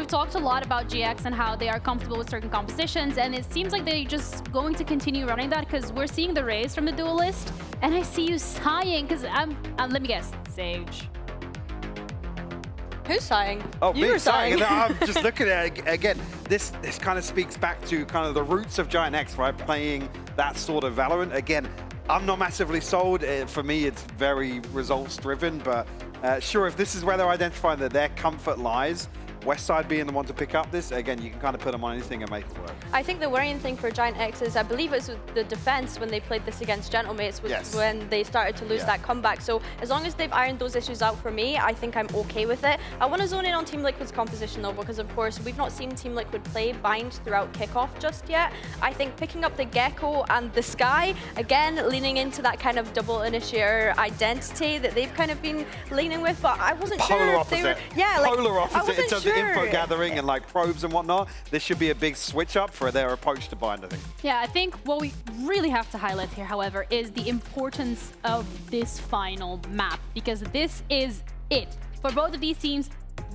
we've talked a lot about GX and how they are comfortable with certain compositions, and it seems like they're just going to continue running that because we're seeing the raise from the duelist, and I see you sighing because let me guess, Sage. Who's sighing? Oh, you me sighing. I'm just looking at it again. This kind of speaks back to kind of the roots of Giant X, right? Playing that sort of Valorant. Again, I'm not massively sold. For me, it's very results driven, but sure, if this is where they're identifying that their comfort lies, Westside being the one to pick up this, again, you can kind of put them on anything and make it work. I think the worrying thing for Giant X is, I believe it was the defense when they played this against Gentlemates was when they started to lose that comeback. So as long as they've ironed those issues out for me, I think I'm okay with it. I want to zone in on Team Liquid's composition though, because of course we've not seen Team Liquid play Bind throughout kickoff just yet. I think picking up the Gecko and the Sky, again, leaning into that kind of double initiator identity that they've kind of been leaning with, but I wasn't sure if they were... Yeah, like, polar opposite in terms sure. of info gathering and like probes and whatnot. This should be a big switch up for their approach to Bind, I think. Yeah, I think what we really have to highlight here, however, is the importance of this final map, because this is it. For both of these teams,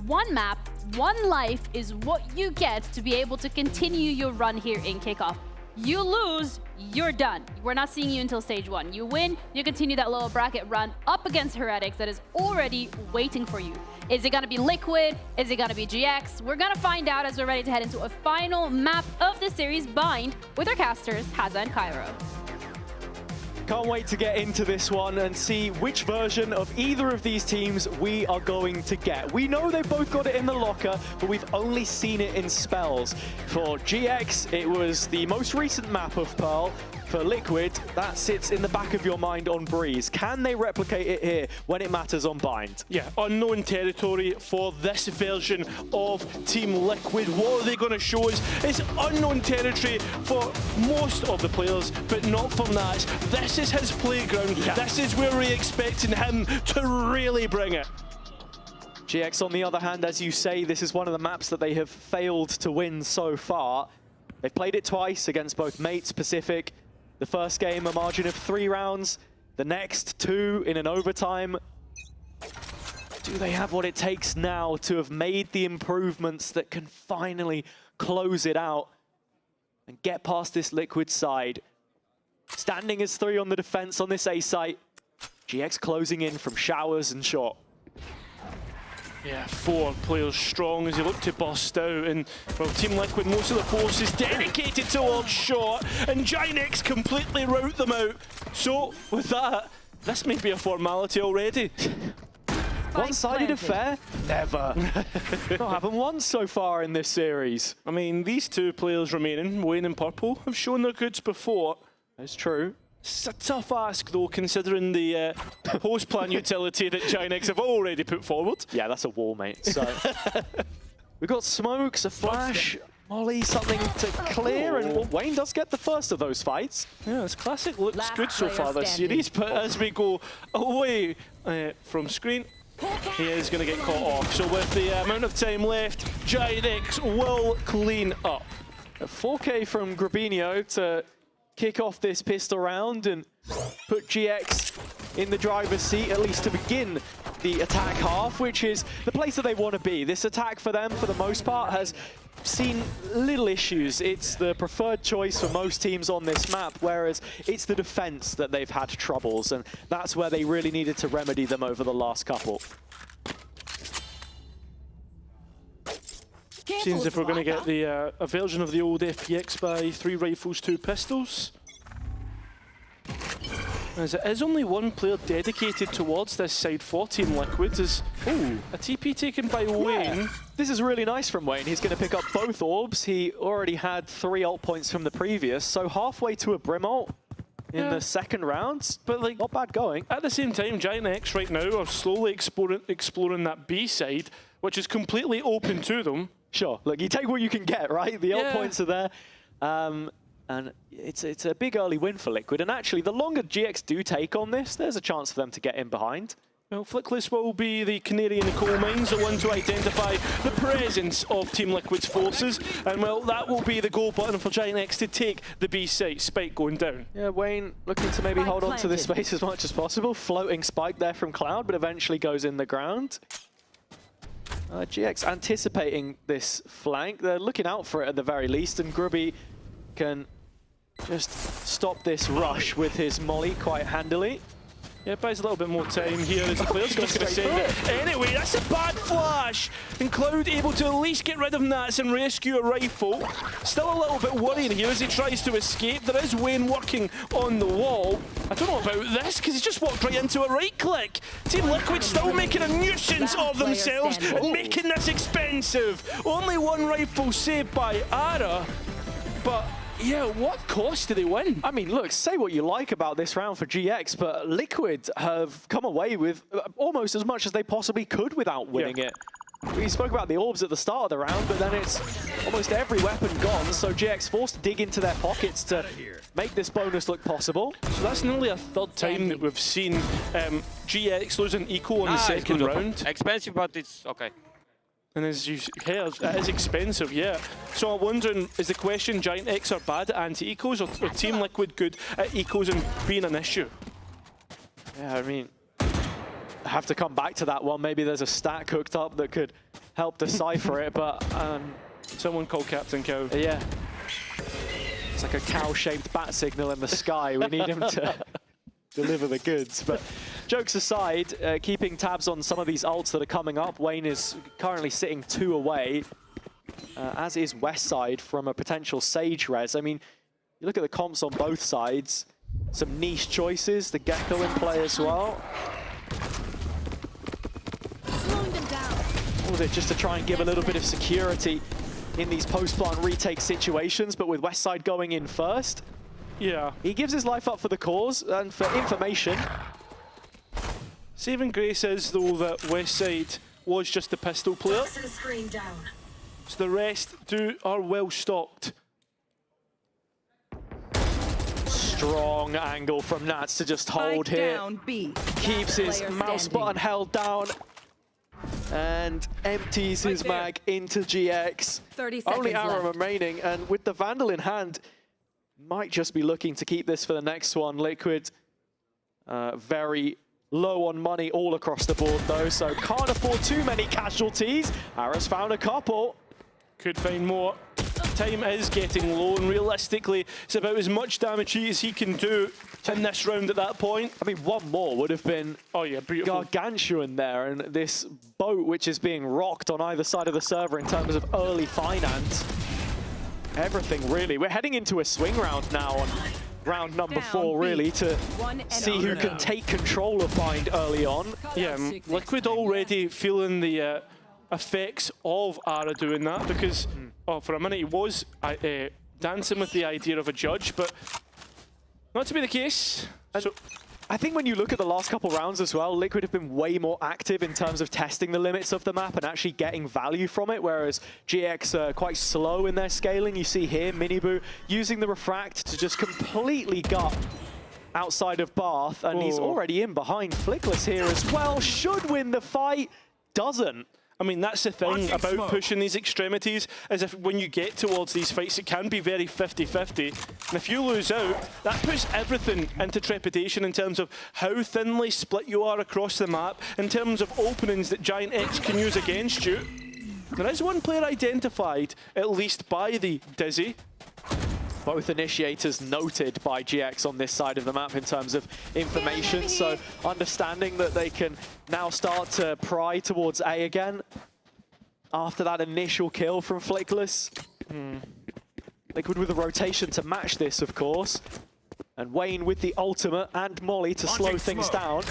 one map, one life is what you get to be able to continue your run here in Kickoff. You lose, you're done. We're not seeing you until stage 1. You win, you continue that lower bracket run up against Heretics that is already waiting for you. Is it gonna be Liquid? Is it gonna be GX? We're gonna find out as we're ready to head into a final map of the series, Bind, with our casters, Haza and Cairo. Can't wait to get into this one and see which version of either of these teams we are going to get. We know they've both got it in the locker, but we've only seen it in spells. For GX, it was the most recent map of Pearl. For Liquid, that sits in the back of your mind on Breeze. Can they replicate it here when it matters on Bind? Yeah, unknown territory for this version of Team Liquid. What are they going to show us? It's unknown territory for most of the players, but not for Nats. This is his playground. Yeah. This is where we're expecting him to really bring it. GX, on the other hand, as you say, this is one of the maps that they have failed to win so far. They've played it twice against both Mates, Pacific. The first game, a margin of 3 rounds. The next 2 in an overtime. Do they have what it takes now to have made the improvements that can finally close it out and get past this Liquid side? Standing as 3 on the defense on this A site. GX closing in from showers and shot. Yeah, 4 players strong as they look to bust out, and well, Team Liquid, most of the force is dedicated towards shot, and Giant X completely rout them out. So, with that, this may be a formality already. One-sided affair? Never. Not happened once so far in this series. I mean, these 2 players remaining, Wayne and Purple, have shown their goods before. That's true. It's a tough ask, though, considering the host plan utility that Giant X have already put forward. Yeah, that's a wall, mate. So we've got smokes, a flash, Molly, something to clear, and well, Wayne does get the first of those fights. Yeah, it's classic. Looks good so far this series, but as we go away from screen, he is going to get caught off. So with the amount of time left, Giant X will clean up. A 4K from Grabinho to kick off this pistol round and put GX in the driver's seat, at least to begin the attack half, which is the place that they want to be. This attack for them, for the most part, has seen little issues. It's the preferred choice for most teams on this map, whereas it's the defense that they've had troubles, and that's where they really needed to remedy them over the last couple. Seems if we're going to get the a version of the old FPX by 3 rifles, 2 pistols. As it is only 1 player dedicated towards this side for Team Liquid. Is a TP taken by Wayne. This is really nice from Wayne. He's going to pick up both orbs. He already had 3 ult points from the previous, so halfway to a Brim ult in the second round. But like, not bad going. At the same time, Giant X right now are slowly exploring that B side, which is completely open to them. Sure, look, you take what you can get, right? The ult points are there. And it's a big early win for Liquid. And actually, the longer GX do take on this, there's a chance for them to get in behind. Well, Flickless will be the canary in the coal mines, the one to identify the presence of Team Liquid's forces. And well, that will be the goal button for Giant X to take the B site. Spike going down. Yeah, Wayne looking to maybe hold on to this space as much as possible. Floating spike there from Cloud, but eventually goes in the ground. GX anticipating this flank. They're looking out for it at the very least, and Grubby can just stop this rush with his molly quite handily. Yeah, buys a little bit more time here as the player's just going to send it. Anyway, that's a bad flash. And Cloud able to at least get rid of Nats and rescue a rifle. Still a little bit worrying here as he tries to escape. There is Wayne working on the wall. I don't know about this because he's just walked right into a right click. Team Liquid still making a nuisance of themselves and making this expensive. Only one rifle saved by Ara, but yeah, what cost do they win? I mean, look, say what you like about this round for GX, but Liquid have come away with almost as much as they possibly could without winning it. We spoke about the orbs at the start of the round, but then it's almost every weapon gone, so GX forced to dig into their pockets to make this bonus look possible. So that's nearly a third time that we've seen GX losing eco on the second round. Expensive, but it's okay. And as you heard, it is expensive, yeah. So I'm wondering, is the question Giant X are bad at anti-ecos or Team Liquid good at ecos and being an issue? Yeah, I mean, I have to come back to that one. Maybe there's a stat cooked up that could help decipher it, but someone call Captain Cow. Yeah. It's like a cow-shaped bat signal in the sky. We need him to deliver the goods. But jokes aside, keeping tabs on some of these ults that are coming up. Wayne is currently sitting 2 away, as is Westside from a potential Sage res. I mean, you look at the comps on both sides, some niche choices, the Gecko in play as well. All of it just to try and give a little bit of security in these post-plant retake situations, but with Westside going in first, yeah, he gives his life up for the cause and for information. Saving grace is, though, that Westside was just a pistol player. So the rest are well stocked. Strong angle from Nats to just hold here. Keeps his mouse button held down and empties his mag into GX. 30 seconds Only arrow remaining, and with the Vandal in hand, might just be looking to keep this for the next one. Liquid very low on money all across the board though, so can't afford too many casualties. Ara's found a couple. Could find more. Time is getting low, and realistically, it's about as much damage as he can do in this round at that point. I mean, one more would have been gargantuan there, and this boat which is being rocked on either side of the server in terms of early finance. Everything, really. We're heading into a swing round now on round number 4, really, to see who can take control of Bind early on. Yeah, Liquid already feeling the effects of Ara doing that, because for a minute he was dancing with the idea of a judge, but not to be the case. So I think when you look at the last couple rounds as well, Liquid have been way more active in terms of testing the limits of the map and actually getting value from it, whereas GX are quite slow in their scaling. You see here, Miniboo using the Refract to just completely gut outside of Bath, and he's already in behind Flickless here as well. Should win the fight, doesn't. I mean, that's the thing about pushing these extremities, is if when you get towards these fights, it can be very 50-50. And if you lose out, that puts everything into trepidation in terms of how thinly split you are across the map, in terms of openings that Giant X can use against you. There is one player identified, at least by the Dizzy. Both initiators noted by GX on this side of the map in terms of information, so understanding that they can now start to pry towards A again after that initial kill from Flickless. Liquid with a rotation to match this, of course, and Wayne with the ultimate and Molly to slow things down.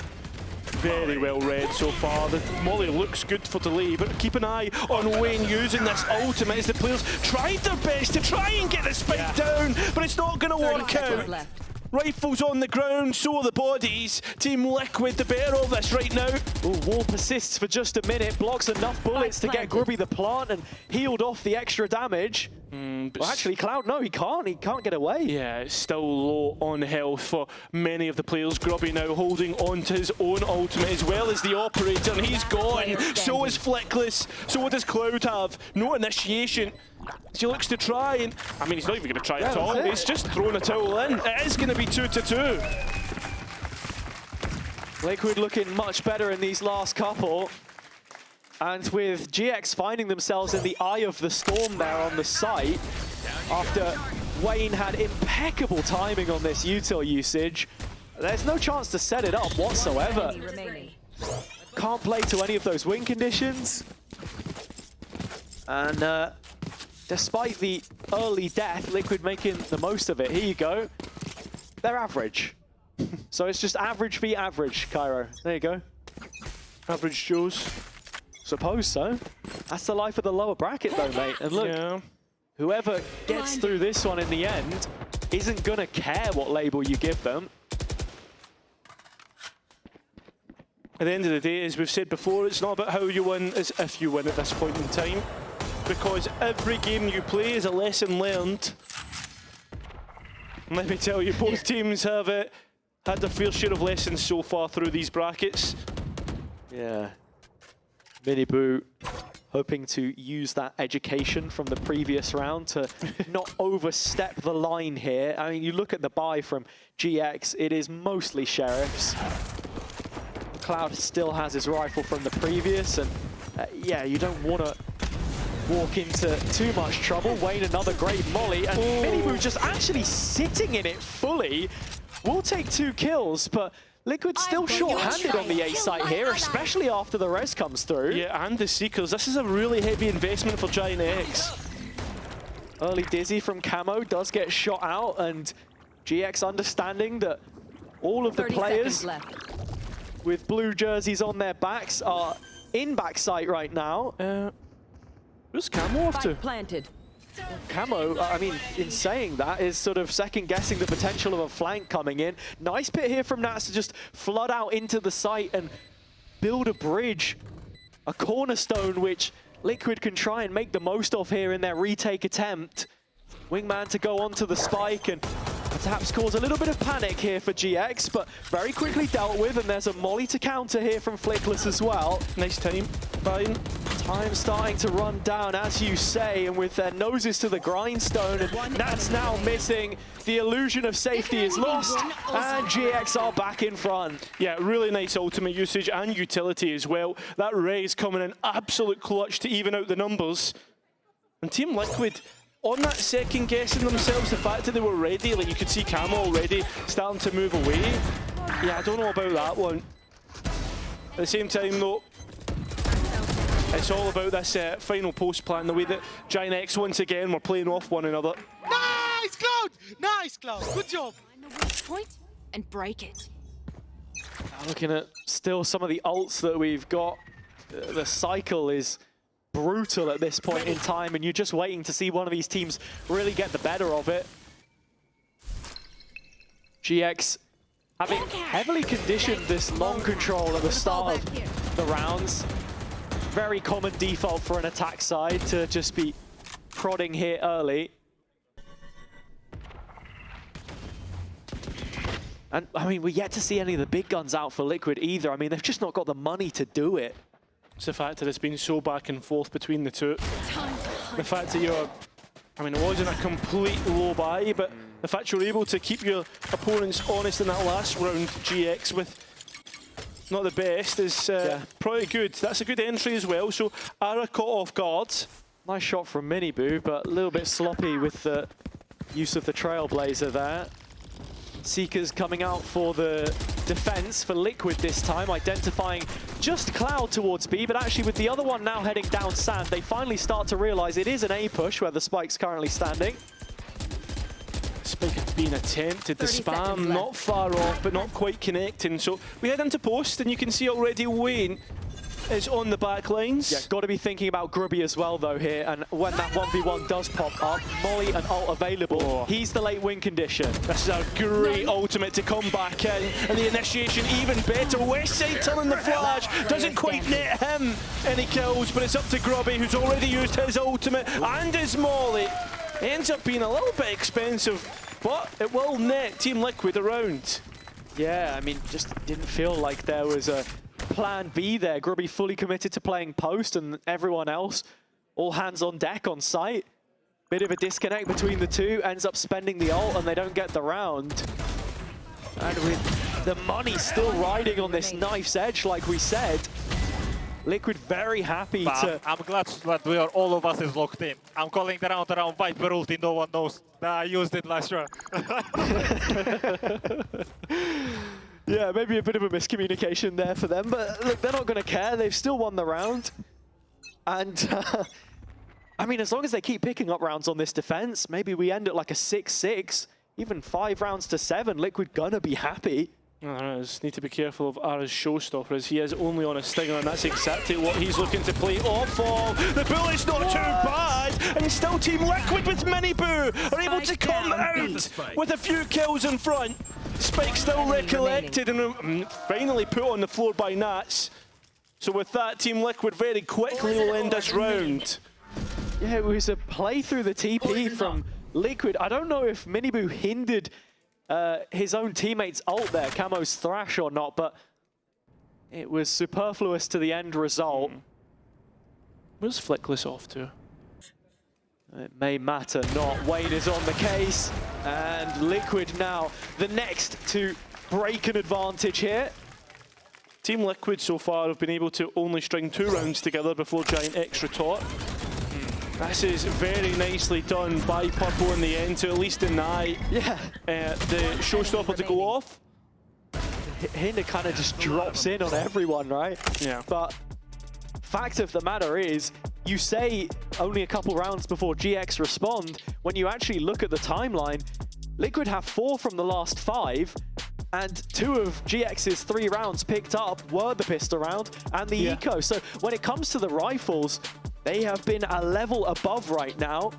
Very well read so far. The Molly looks good for delay, but keep an eye on Wayne using this ultimate as the players tried their best to try and get the spike down, but it's not going to work out. Rifles on the ground, so are the bodies. Team Liquid, the better of this right now. Ooh, Warp persists for just a minute, blocks enough bullets to get Grubby the plant and healed off the extra damage. Well, actually, Cloud, no, he can't get away. Yeah, it's still low on health for many of the players. Grubby now holding on to his own ultimate as well as the operator, and he's gone. So is Flickless. So what does Cloud have? No initiation. He looks to try, and I mean, he's not even going to try at all. He's just thrown a towel in. It is going to be 2-2. Liquid looking much better in these last couple. And with GX finding themselves in the eye of the storm there on the site, after Wayne had impeccable timing on this util usage, there's no chance to set it up whatsoever. Can't play to any of those win conditions. And despite the early death, Liquid making the most of it. Here you go. They're average. So it's just average v average, Cairo. There you go. Average Joes. Suppose so. That's the life of the lower bracket though, mate. And look, whoever gets through this one in the end isn't gonna care what label you give them. At the end of the day, as we've said before, it's not about how you win, it's if you win at this point in time. Because every game you play is a lesson learned. And let me tell you, both teams have had their fair share of lessons so far through these brackets. Yeah. Miniboo hoping to use that education from the previous round to not overstep the line here. I mean, you look at the buy from GX, it is mostly Sheriffs. Cloud still has his rifle from the previous, and yeah, you don't want to walk into too much trouble. Wayne, another great molly, and Miniboo just actually sitting in it fully. Will take 2 kills, but Liquid's still short-handed on the A site here, especially after the res comes through. Yeah, and the Seekers. This is a really heavy investment for Giant X. Early Dizzy from Camo does get shot out, and GX understanding that all of the players with blue jerseys on their backs are in backside right now. Who's Camo off to? Planted. Camo, I mean, in saying that, is sort of second-guessing the potential of a flank coming in. Nice bit here from Nats to just flood out into the site and build a bridge, a cornerstone which Liquid can try and make the most of here in their retake attempt. Wingman to go onto the spike and perhaps cause a little bit of panic here for GX, but very quickly dealt with, and there's a molly to counter here from Flickless as well. Nice time. Fine. Time starting to run down, as you say, and with their noses to the grindstone, and Nats now missing. The illusion of safety is lost, and GX are back in front. Yeah, really nice ultimate usage and utility as well. That res coming in absolute clutch to even out the numbers. And Team Liquid, on that second guessing themselves, the fact that they were ready, like you could see Camo already starting to move away. Yeah, I don't know about that one. At the same time though, it's all about this final post plan, the way that Giant X once again were playing off one another. Nice, Cloud! Nice, Cloud! Good job! Find the weak point and break it. Looking at still some of the ults that we've got, the cycle is brutal at this point in time, and you're just waiting to see one of these teams really get the better of it. GX having heavily conditioned this long control at the start of the rounds. Very common default for an attack side to just be prodding here early. And I mean, we're yet to see any of the big guns out for Liquid either. I mean, they've just not got the money to do it. It's the fact that it's been so back and forth between the two. The fact that you're, I mean, it wasn't a complete low buy, but the fact you're able to keep your opponents honest in that last round, GX, with not the best, is probably good. That's a good entry as well, so Ara caught off guard. Nice shot from Miniboo, but a little bit sloppy with the use of the Trailblazer there. Seekers coming out for the defense for Liquid this time, identifying just Cloud towards B, but actually with the other one now heading down Sand, they finally start to realize it is an A push where the Spike's currently standing. Spike had been attempted, the spam not far off, but not quite connecting. So we head into post, and you can see already Wayne is on the back lines. Yeah, got to be thinking about Grubby as well, though, here. And when that 1v1 does pop up, Molly and ult available, he's the late win condition. This is a great ultimate to come back in. And the initiation even better. Westside turning the flash. Doesn't quite net him any kills, but it's up to Grubby, who's already used his ultimate and his Molly. Ends up being a little bit expensive, but it will net Team Liquid around. Yeah, I mean, just didn't feel like there was a plan B there. Grubby fully committed to playing post, and everyone else all hands on deck on site. Bit of a disconnect between the two, ends up spending the ult and they don't get the round. And with the money still riding on this knife's edge, like we said, Liquid very happy But to... I'm glad that we are all of us is locked in. I'm calling the round around Viper ulti, no one knows. I used it last round. Yeah, maybe a bit of a miscommunication there for them, but look, they're not going to care. They've still won the round. And, I mean, as long as they keep picking up rounds on this defense, maybe we end at like a 6-6, even 5 rounds to 7, Liquid gonna be happy. Just need to be careful of Ara's showstopper as he is only on a stinger, and that's exactly what he's looking to play off of. The bullet's not too bad, and still Team Liquid with Miniboo are able to come out with a few kills in front. Spike still recollected and finally put on the floor by Nats. So with that, Team Liquid very quickly will end this round. Yeah, it was a play through the TP from Liquid. I don't know if Miniboo hindered his own teammates' ult there, Camo's Thrash or not, but it was superfluous to the end result. Where's Flickless off to? It may matter not. Wayne is on the case, and Liquid now the next to break an advantage here. Team Liquid so far have been able to only string 2 rounds together before Giant X retort. This is very nicely done by Purple in the end to at least deny the showstopper to go off. Hinder kind of just drops in on everyone, right? Yeah. But fact of the matter is, you say only a couple rounds before GX respond. When you actually look at the timeline, Liquid have 4 from the last 5, and 2 of GX's 3 rounds picked up were the pistol round and the eco. So when it comes to the rifles, they have been a level above right now.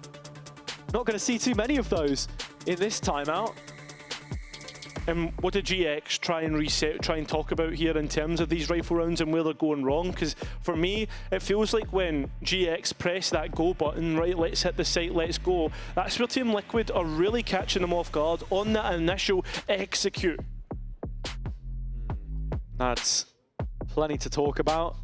Not going to see too many of those in this timeout. And what did GX try and talk about here in terms of these rifle rounds and where they're going wrong? Because for me, it feels like when GX press that go button, right, let's hit the site, let's go, that's where Team Liquid are really catching them off guard on that initial execute. That's plenty to talk about.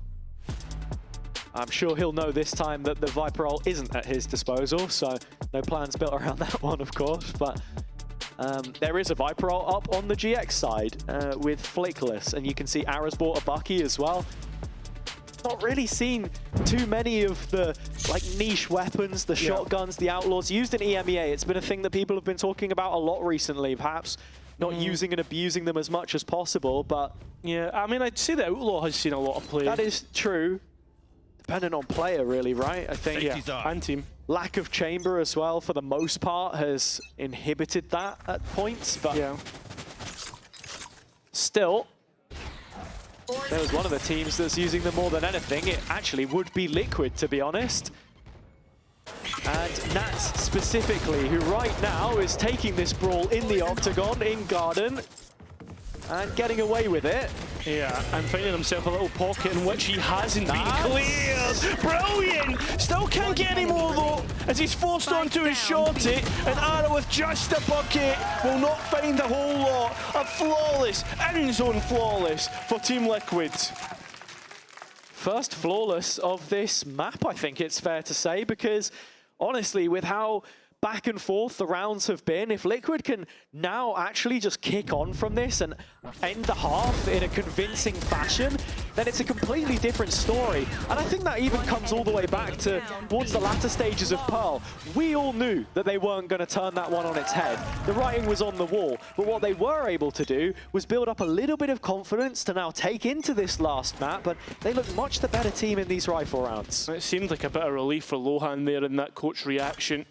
I'm sure he'll know this time that the Viper ult isn't at his disposal, so no plans built around that one, of course. But there is a Viper ult up on the GX side with Flickless, and you can see Ara's bought a Bucky as well. Not really seen too many of the like niche weapons, the shotguns, the outlaws used in EMEA. It's been a thing that people have been talking about a lot recently, perhaps not using and abusing them as much as possible, but... Yeah, I mean, I'd say the outlaw has seen a lot of play. That is true. Dependent on player, really, right? I think, and team. Lack of chamber as well, for the most part, has inhibited that at points, but still, there was one of the teams that's using them more than anything. It actually would be Liquid, to be honest. And Nats specifically, who right now is taking this brawl in the octagon, in Garden, and getting away with it. Yeah, and finding himself a little pocket in which he hasn't been cleared. Brilliant! Still can't get any more though, as he's forced onto his shorty, and Ara with just a bucket will not find a whole lot. A flawless, end zone flawless for Team Liquid. First flawless of this map, I think it's fair to say, because honestly, with how back and forth the rounds have been, if Liquid can now actually just kick on from this and end the half in a convincing fashion, then it's a completely different story. And I think that even comes all the way back towards the latter stages of Pearl. We all knew that they weren't going to turn that one on its head. The writing was on the wall, but what they were able to do was build up a little bit of confidence to now take into this last map, but they look much the better team in these rifle rounds. It seemed like a bit of relief for Lohan there in that coach reaction.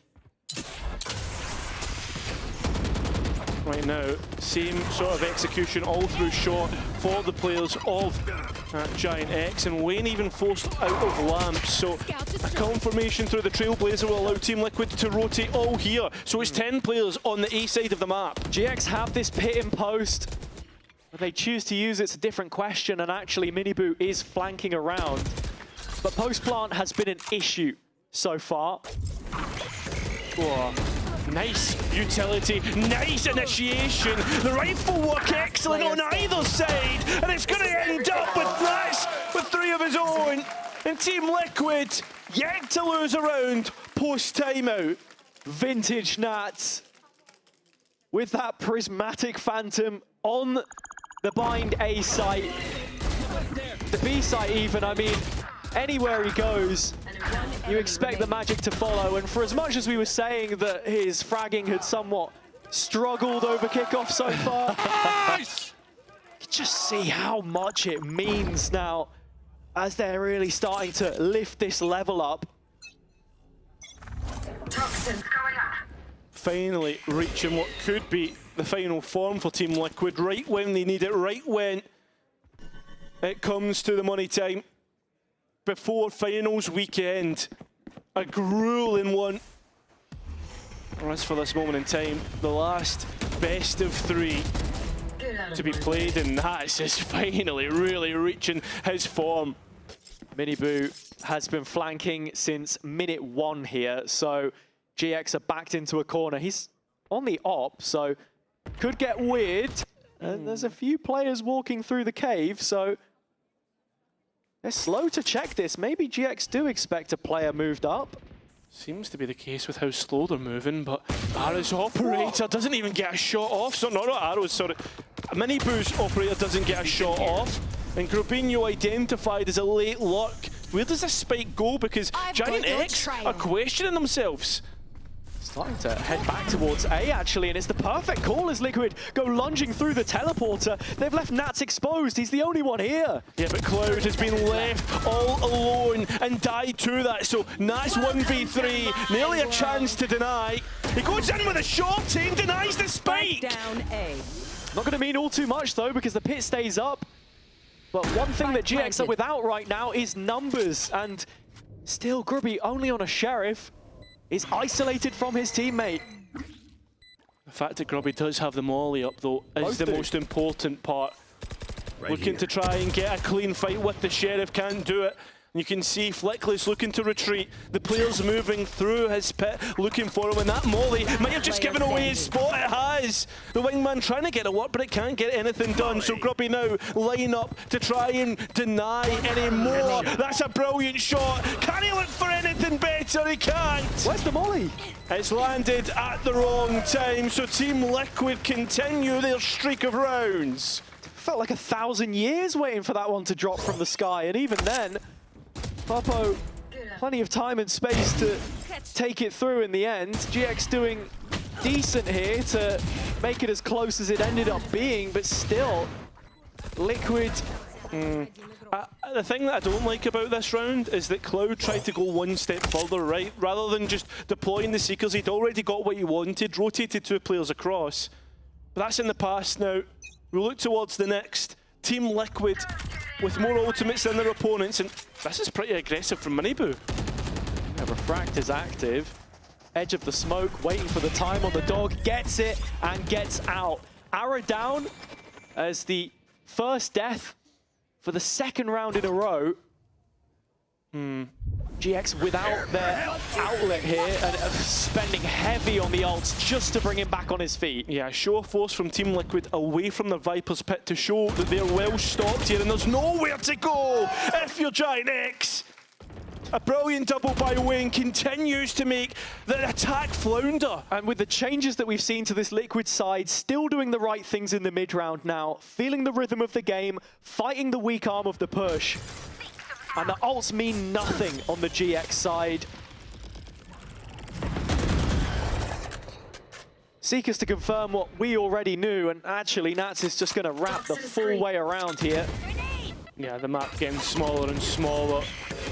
Right now, same sort of execution all through short for the players of Giant X, and Wayne even forced out of lamps, so a confirmation through the Trailblazer will allow Team Liquid to rotate all here. So it's 10 players on the A side of the map. GX have this pit in post, but they choose to use it's a different question, and actually Miniboo is flanking around. But post plant has been an issue so far. Whoa. Nice utility, nice initiation. The rifle work excellent on either side, and it's going to end up with Nats with 3 of his own. And Team Liquid yet to lose a round post timeout. Vintage Nats with that prismatic phantom on the bind A site. The B site even, I mean, anywhere he goes, you expect the magic to follow. And for as much as we were saying that his fragging had somewhat struggled over kickoff so far, you just see how much it means now as they're really starting to lift this level up. Finally reaching what could be the final form for Team Liquid, right when they need it, right when it comes to the money time. Before finals weekend, a grueling one. As for this moment in time, the last best of 3 to be played, and Nats is finally really reaching his form. Miniboo has been flanking since minute 1 here, so GX are backed into a corner. He's on the op, so could get weird. And there's a few players walking through the cave, so they're slow to check this. Maybe GX do expect a player moved up. Seems to be the case with how slow they're moving, but Arrow's operator doesn't even get a shot off. So, not Arrow's, sorry. Miniboo's operator doesn't get a shot off. And Grubinho identified as a late luck. Where does this spike go? Because Giant X are questioning themselves. Starting to head back towards A, actually, and it's the perfect call as Liquid go lunging through the teleporter. They've left Nats exposed. He's the only one here. Yeah, but Cloud has been left all alone and died to that. So Nats 1v3, nearly a chance to deny. He goes in with a short team, denies the spike. Down A. Not going to mean all too much, though, because the pit stays up. But one thing that GX are without right now is numbers. And still, Grubby only on a Sheriff is isolated from his teammate. The fact that Grubby does have the molly up, though, is the most important part. Looking to try and get a clean fight with the Sheriff, can't do it. You can see Flickless looking to retreat. The players moving through his pit, looking for him, and that molly might have just given away his spot. It has. The wingman trying to get a work, but it can't get anything done. So Grubby now line up to try and deny any more. That's a brilliant shot. Can he look for anything better? He can't. Where's the molly? It's landed at the wrong time, so Team Liquid continue their streak of rounds. Felt like 1,000 years waiting for that one to drop from the sky, and even then, Popo, plenty of time and space to take it through in the end. GX doing decent here to make it as close as it ended up being, but still, Liquid. The thing that I don't like about this round is that Cloud tried to go one step further, right? Rather than just deploying the Seekers, he'd already got what he wanted, rotated 2 players across. But that's in the past now. We look towards the next. Team Liquid with more ultimates than their opponents, and this is pretty aggressive from Miniboo. Yeah, Refract is active. Edge of the smoke, waiting for the time on the dog, gets it and gets out. Arrow down as the first death for the 2nd round in a row. GX without their outlet here and spending heavy on the ults just to bring him back on his feet. Yeah, show of force from Team Liquid away from the Viper's pit to show that they're well stocked here and there's nowhere to go if you're Giant X. A brilliant double by Wayne continues to make the attack flounder. And with the changes that we've seen to this Liquid side, still doing the right things in the mid-round now, feeling the rhythm of the game, fighting the weak arm of the push. And the ults mean nothing on the GX side. Seekers to confirm what we already knew, and actually Nats is just going to wrap the full way around here. Yeah, the map getting smaller and smaller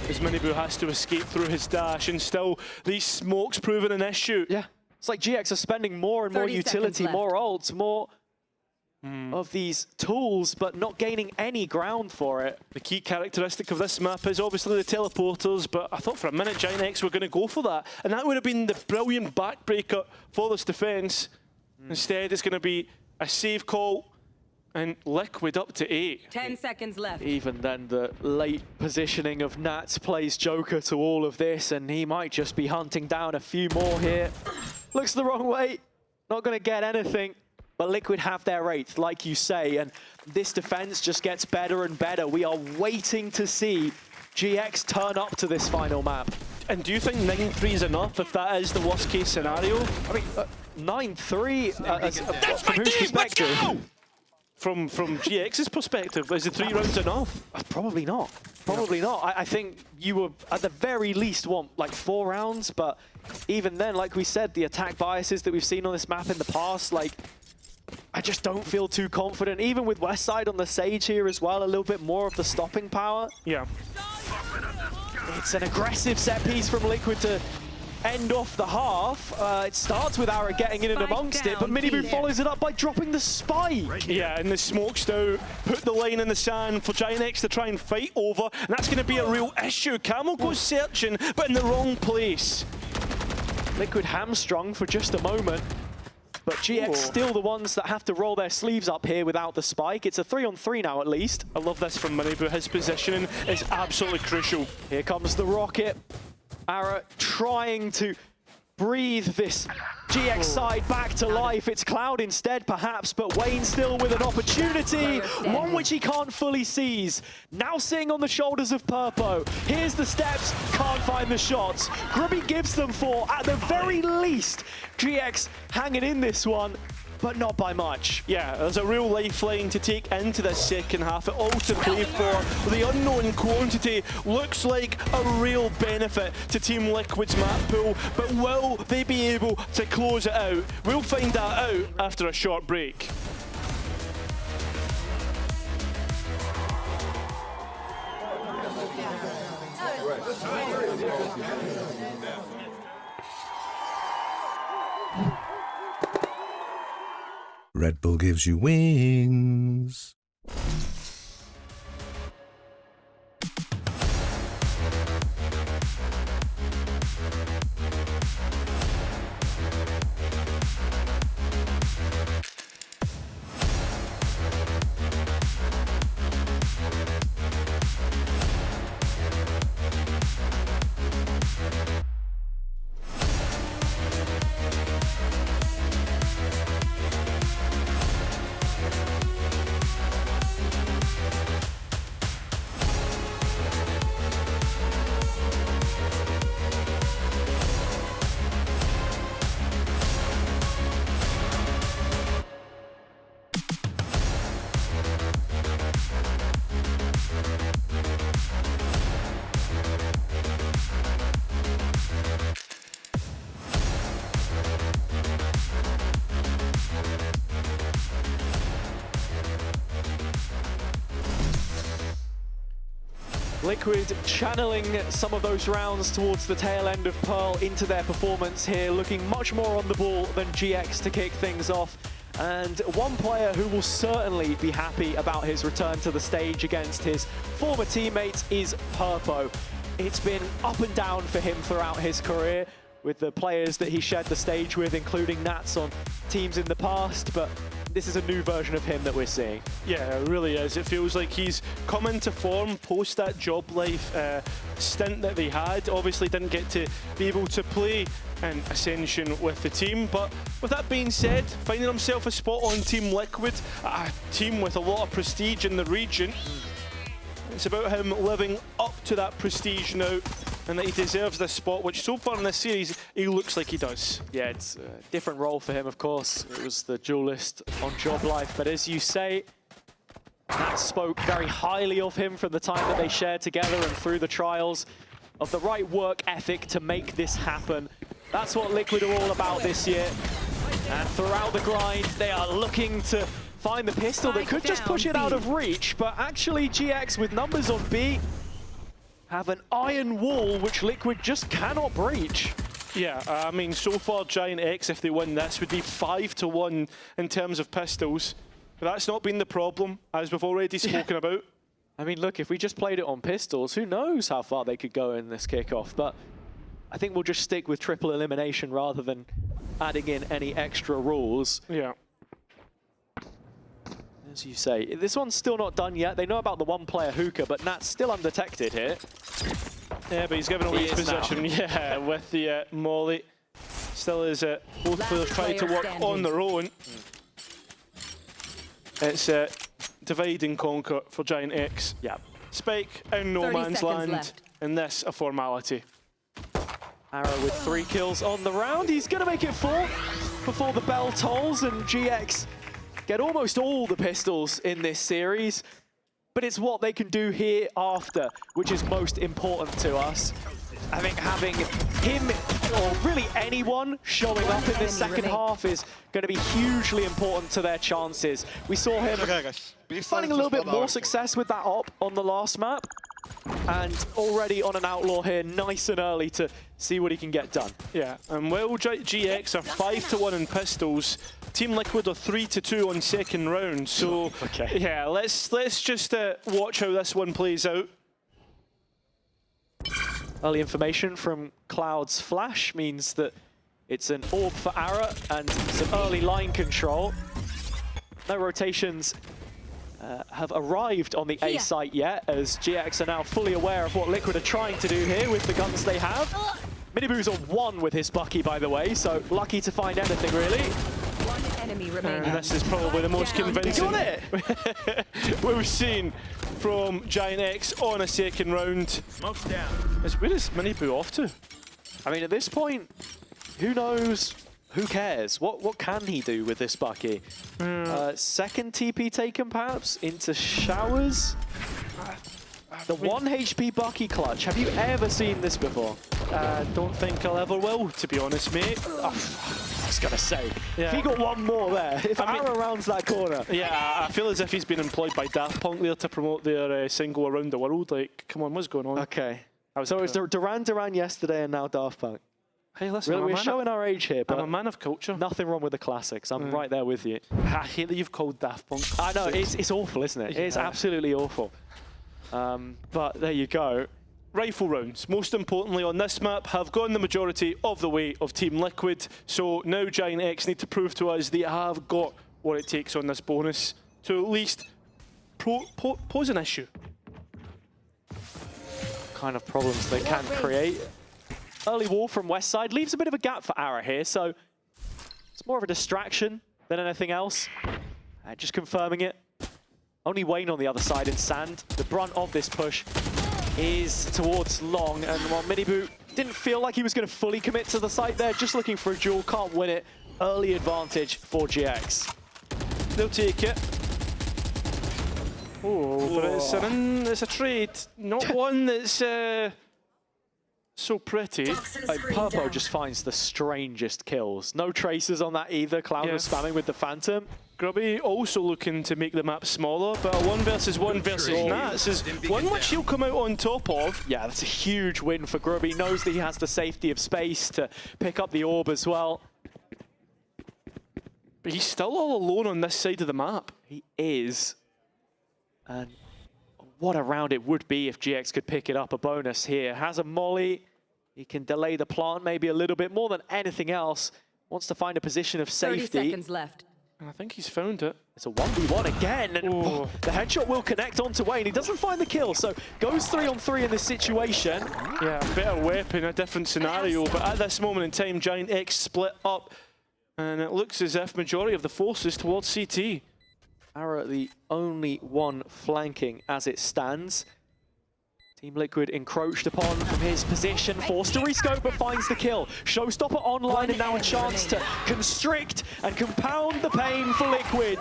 as Miniboo has to escape through his dash, and still these smokes proving an issue. Yeah, it's like GX are spending more and more utility, more ults, more of these tools, but not gaining any ground for it. The key characteristic of this map is obviously the teleporters, but I thought for a minute Giant X were going to go for that, and that would have been the brilliant backbreaker for this defense. Instead, it's going to be a save call, and Liquid up to 8. 10 seconds left. Even then, the late positioning of Nats plays Joker to all of this, and he might just be hunting down a few more here. Looks the wrong way, not going to get anything. But Liquid have their Wraith, like you say, and this defense just gets better and better. We are waiting to see GX turn up to this final map. And do you think 9-3 is enough if that is the worst case scenario? I mean, 9-3 from whose Let's perspective? go! from GX's perspective? Is the 3 rounds enough? Probably not. Probably not. I think you would, at the very least, want like 4 rounds, but even then, like we said, the attack biases that we've seen on this map in the past, like, I just don't feel too confident. Even with Westside on the Sage here as well, a little bit more of the stopping power. Yeah. It's an aggressive set piece from Liquid to end off the half. It starts with Ara getting in and amongst it, but Miniboo follows it up by dropping the spike. Yeah, and the smokes now put the line in the sand for Giant X to try and fight over, and that's going to be a real issue. Camel goes searching, but in the wrong place. Liquid hamstrung for just a moment, but GX still the ones that have to roll their sleeves up here without the spike. It's a 3-on-3 now at least. I love this from Miniboo. His positioning is absolutely crucial. Here comes the rocket. Ara trying to breathe this GX side back to life. It's Cloud instead, perhaps, but Wayne still with an opportunity, one which he can't fully seize. Now sitting on the shoulders of Purpo. Here's the steps, can't find the shots. Grubby gives them 4. At the very least, GX hanging in this one, but not by much. Yeah, there's a real lifeline to take into this second half. It all to play for. The unknown quantity looks like a real benefit to Team Liquid's map pool, but will they be able to close it out? We'll find that out after a short break. Red Bull gives you wings. Liquid channeling some of those rounds towards the tail end of Pearl into their performance here, looking much more on the ball than GX to kick things off. And one player who will certainly be happy about his return to the stage against his former teammates is Purpo. It's been up and down for him throughout his career, with the players that he shared the stage with, including Nats on teams in the past, but this is a new version of him that we're seeing. Yeah, it really is. It feels like he's come into form post that job life stint that they had. Obviously didn't get to be able to play in Ascension with the team, but with that being said, finding himself a spot on Team Liquid, a team with a lot of prestige in the region. It's about him living up to that prestige now, and that he deserves this spot, which so far in this series, he looks like he does. Yeah, it's a different role for him, of course. It was the duelist on Job Life, but as you say, Nat spoke very highly of him from the time that they shared together and through the trials, of the right work ethic to make this happen. That's what Liquid are all about this year. And throughout the grind, they are looking to find the pistol that could just push it out of reach, but actually GX with numbers on B have an iron wall which Liquid just cannot breach. Yeah, I mean, so far Giant X, if they win this, would be 5-1 in terms of pistols. But that's not been the problem, as we've already spoken about. I mean, look, if we just played it on pistols, who knows how far they could go in this kickoff. But I think we'll just stick with triple elimination rather than adding in any extra rules. Yeah. As you say, this one's still not done yet. They know about the one-player hookah, but Nat's still undetected here. Yeah, but he's given away his position. Now. Yeah, with the Molly. Still is both players trying to work on their own. It's divide and conquer for Giant X. Yeah. Spike in no man's land, and this a formality. Arrow with 3 kills on the round. He's going to make it 4 before the bell tolls, and GX get almost all the pistols in this series, but it's what they can do here after, which is most important to us. I think having him, or really anyone, showing up in this second half is going to be hugely important to their chances. We saw him finding a little bit more success with that op on the last map, and already on an Outlaw here, nice and early to see what he can get done. Yeah, and while GX are 5-1 in pistols, Team Liquid are 3-2 on second round. So okay. Yeah, let's just watch how this one plays out. Early information from Cloud's flash means that it's an orb for Ara and some early line control. No rotations have arrived on the A site yet, as GX are now fully aware of what Liquid are trying to do here with the guns they have. Miniboo's on 1 with his Bucky, by the way, so lucky to find anything, really. One enemy remaining. And this is probably the most convincing we've seen from Giant X on a second round. Smoke's down. Where is Miniboo off to? I mean, at this point, who knows? Who cares? What can he do with this Bucky? Second TP taken, perhaps, into showers? The 1 HP Bucky clutch. Have you ever seen this before? I don't think I'll ever will, to be honest, mate. I was going to say, yeah. If he got one more there, if Ara rounds that corner. Yeah, I feel as if he's been employed by Daft Punk there to promote their single around the world. Like, come on, what's going on? Okay. So it's Duran yesterday and now Daft Punk. Hey, listen, really, we're showing our age here, but I'm a man of culture. Nothing wrong with the classics. I'm right there with you. I hate that you've called Daft Punk. I know, it's awful, isn't it? Yeah. It's absolutely awful. But there you go. Rifle rounds, most importantly on this map, have gone the majority of the way of Team Liquid. So now Giant X need to prove to us they have got what it takes on this bonus to at least pose an issue. Kind of problems they can create. Early wall from West Side leaves a bit of a gap for Ara here, so it's more of a distraction than anything else. Just confirming it. Only Wayne on the other side in sand. The brunt of this push is towards Long, and while Miniboo didn't feel like he was going to fully commit to the site there, just looking for a duel, can't win it. Early advantage for GX. They'll take it. Oh, but it's a trade, not one that's so pretty. Purpo just finds the strangest kills. No traces on that either. Cloud was spamming with the Phantom. Grubby also looking to make the map smaller, but a 1 versus 1 versus Nats is one which he'll come out on top of. Yeah, that's a huge win for Grubby. Knows that he has the safety of space to pick up the orb as well. But he's still all alone on this side of the map. He is. And what a round it would be if GX could pick it up. A bonus here. Has a molly. He can delay the plant maybe a little bit more than anything else. Wants to find a position of safety. 30 seconds left. I think he's found it. It's a 1v1 again, and the headshot will connect onto Wayne. He doesn't find the kill, so goes 3-on-3 in this situation. Yeah, a better weapon, a different scenario, but at this moment in time, Giant X split up, and it looks as if majority of the forces towards CT. Ara the only one flanking as it stands. Team Liquid encroached upon from his position, forced to rescope, but finds the kill. Showstopper online, and now a chance to constrict and compound the pain for Liquid.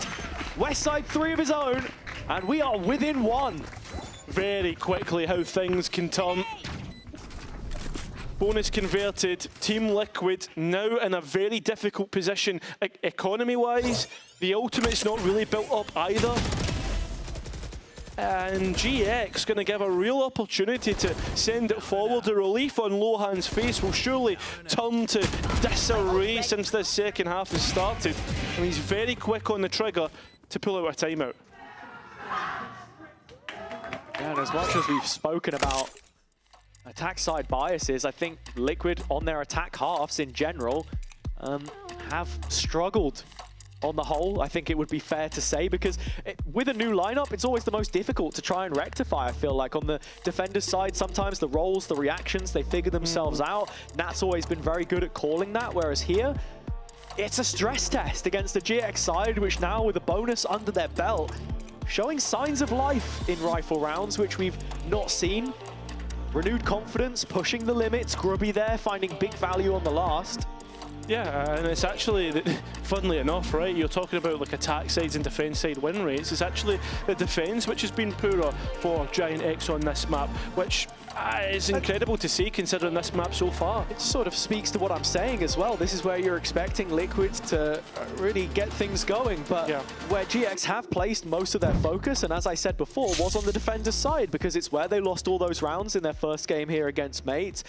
Westside 3 of his own, and we are within 1. Very quickly how things can turn. Bonus converted. Team Liquid now in a very difficult position. Economy-wise, the ultimate's not really built up either. And GX going to give a real opportunity to send it forward. The relief on Lohan's face will surely turn to disarray since this second half has started. And he's very quick on the trigger to pull out a timeout. Yeah, and as much as we've spoken about attack side biases, I think Liquid on their attack halves in general have struggled on the whole. I think it would be fair to say, because with a new lineup, it's always the most difficult to try and rectify. I feel like on the defender's side, sometimes the roles, the reactions, they figure themselves out. Nat's always been very good at calling that, whereas here, it's a stress test against the GX side, which now with a bonus under their belt, showing signs of life in rifle rounds, which we've not seen. Renewed confidence, pushing the limits. Grubby there, finding big value on the last. Yeah, and it's actually, funnily enough, right, you're talking about like attack sides and defense side win rates. It's actually the defense which has been poorer for Giant X on this map, which is incredible to see considering this map so far. It sort of speaks to what I'm saying as well. This is where you're expecting Liquid to really get things going, but where GX have placed most of their focus, and as I said before, was on the defender's side, because it's where they lost all those rounds in their first game here against Mates.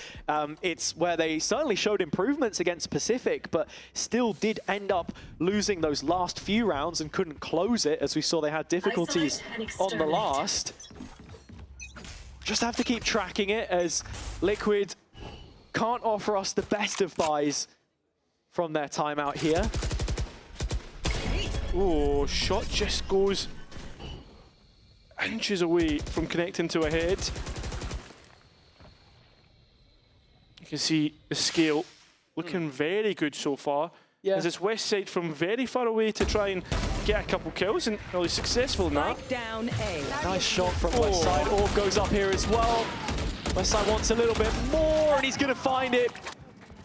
It's where they certainly showed improvements against Pacific, but still did end up losing those last few rounds and couldn't close it, as we saw they had difficulties on the last. Just have to keep tracking it, as Liquid can't offer us the best of buys from their timeout here. Oh, shot just goes inches away from connecting to a head. You can see the scale looking very good so far. Yeah. As it's West Side from very far away to try and get a couple kills, and really successful in that. Down A. Nice shot from West Side. Orb goes up here as well. West Side wants a little bit more, and he's going to find it.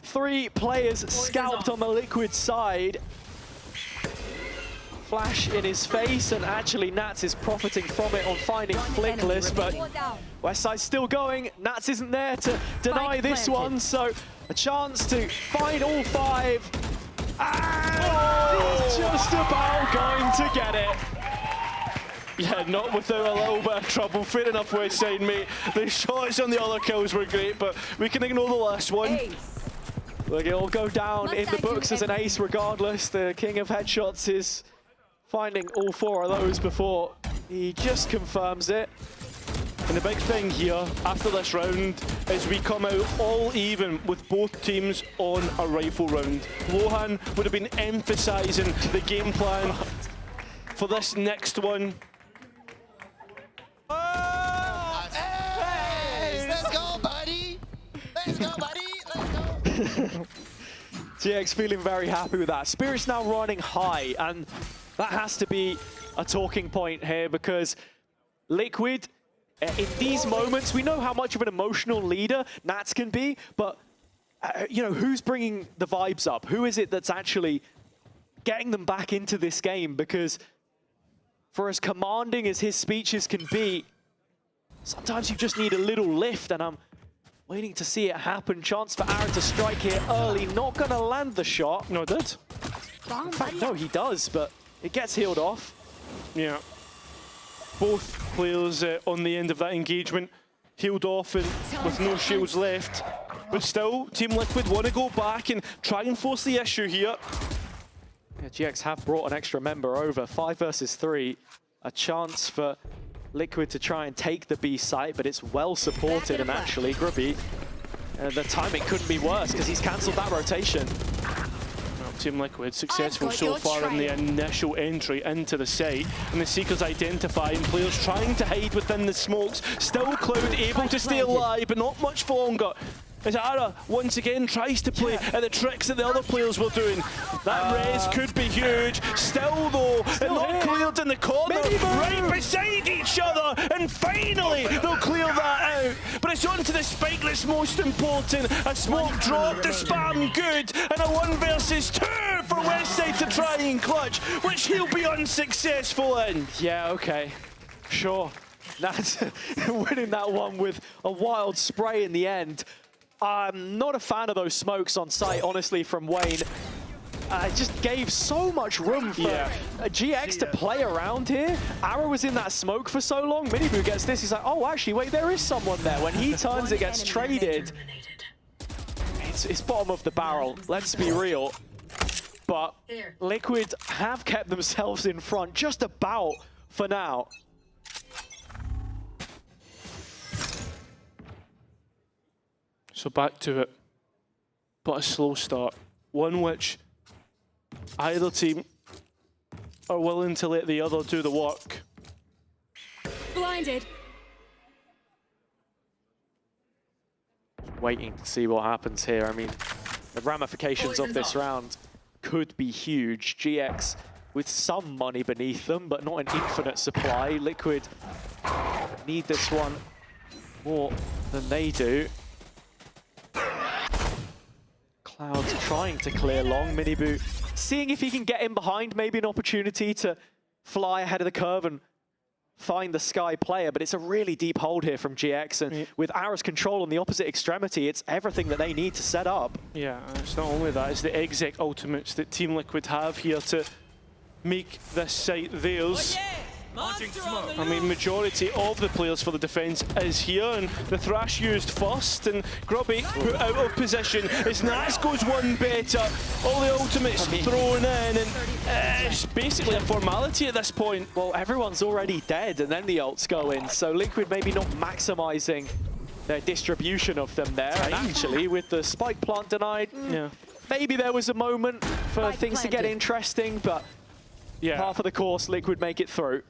3 players scalped on the Liquid side. Flash in his face, and actually Nats is profiting from it on finding Flickless, but West Side's still going. Nats isn't there to deny this one, so a chance to find all 5. And just about going to get it. Yeah, not without a little bit of trouble. Fair enough, West Side, mate. The shots on the other kills were great, but we can ignore the last one. Look, it'll go down in the books as an ace regardless. The king of headshots is finding all 4 of those before he just confirms it. And the big thing here, after this round, is we come out all even with both teams on a rifle round. Lohan would have been emphasising the game plan for this next one. Hey, let's go, buddy! Let's go, buddy! Let's go! GX feeling very happy with that. Spirit's now running high, and that has to be a talking point here, because Liquid, in these moments, we know how much of an emotional leader Nats can be, but you know, who's bringing the vibes up? Who is it that's actually getting them back into this game? Because for as commanding as his speeches can be, sometimes you just need a little lift, and I'm waiting to see it happen. Chance for Aaron to strike here early. Not going to land the shot. No, it did. In fact, no, he does, but it gets healed off. Yeah. Both players on the end of that engagement healed off and with no shields left. But still, Team Liquid want to go back and try and force the issue here. Yeah, GX have brought an extra member over. 5 versus 3. A chance for Liquid to try and take the B site, but it's well supported, and actually Grubby, the timing couldn't be worse because he's cancelled that rotation. Well, Team Liquid successful so far in the initial entry into the site, and the Seekers identifying players trying to hide within the smokes. Still Cloud able to stay alive, but not much longer. As Ara once again tries to play at the tricks that the other players were doing. That res could be huge. Still though, it's not cleared in the corner, right beside each other, and finally they'll clear that out. But it's onto the spike that's most important. A smoke drop to spam good, and a 1 versus 2 for Westside to try and clutch, which he'll be unsuccessful in. Yeah, okay, sure. That's winning that one with a wild spray in the end. I'm not a fan of those smokes on site, honestly, from Wayne. It just gave so much room for GX to play around here. Arrow was in that smoke for so long. Miniboo gets this, he's like, oh, actually, wait, there is someone there. When he turns, it gets traded. It's bottom of the barrel, let's be real. But Liquid have kept themselves in front just about for now. So back to it, but a slow start. One which either team are willing to let the other do the work. Blinded. Waiting to see what happens here. I mean, the ramifications of this round could be huge. GX with some money beneath them, but not an infinite supply. Liquid need this one more than they do. Cloud trying to clear long. Minibu seeing if he can get in behind, maybe an opportunity to fly ahead of the curve and find the Sky player, but it's a really deep hold here from GX, and with Ara's control on the opposite extremity, it's everything that they need to set up. Yeah, and it's not only that, it's the exec ultimates that Team Liquid have here to make this site theirs. I mean, majority of the players for the defense is here, and the Thrash used first, and Grubby put out of position as Nats goes one better. All the ultimates thrown in, and it's basically a formality at this point. Well, everyone's already dead, and then the ults go in, so Liquid maybe not maximizing their distribution of them there. And actually, with the spike plant denied, maybe there was a moment for things to get interesting, but half of the course, Liquid make it through.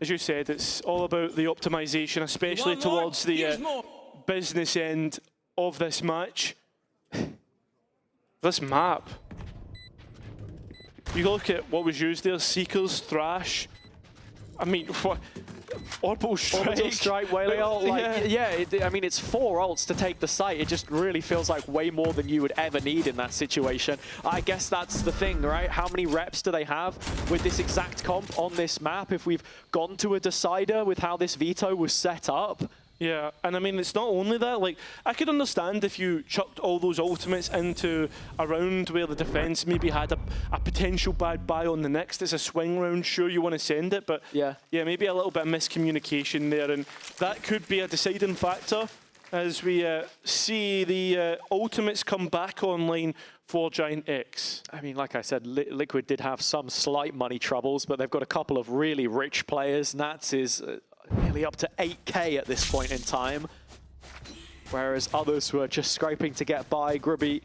As you said, it's all about the optimization, especially towards the business end of this match. This map. You look at what was used there, Seekers, Thrash. I mean, what? Orbital Strike, Whaley ult, I mean, it's 4 ults to take the site. It just really feels like way more than you would ever need in that situation. I guess that's the thing, right? How many reps do they have with this exact comp on this map if we've gone to a decider with how this veto was set up? Yeah, and I mean, it's not only that. Like, I could understand if you chucked all those ultimates into a round where the defense maybe had a potential bad buy on the next. It's a swing round, sure, you want to send it, but yeah, maybe a little bit of miscommunication there, and that could be a deciding factor as we see the ultimates come back online for Giant X. I mean, like I said, Liquid did have some slight money troubles, but they've got a couple of really rich players. Nats is nearly up to 8K at this point in time, whereas others were just scraping to get by. Grubby,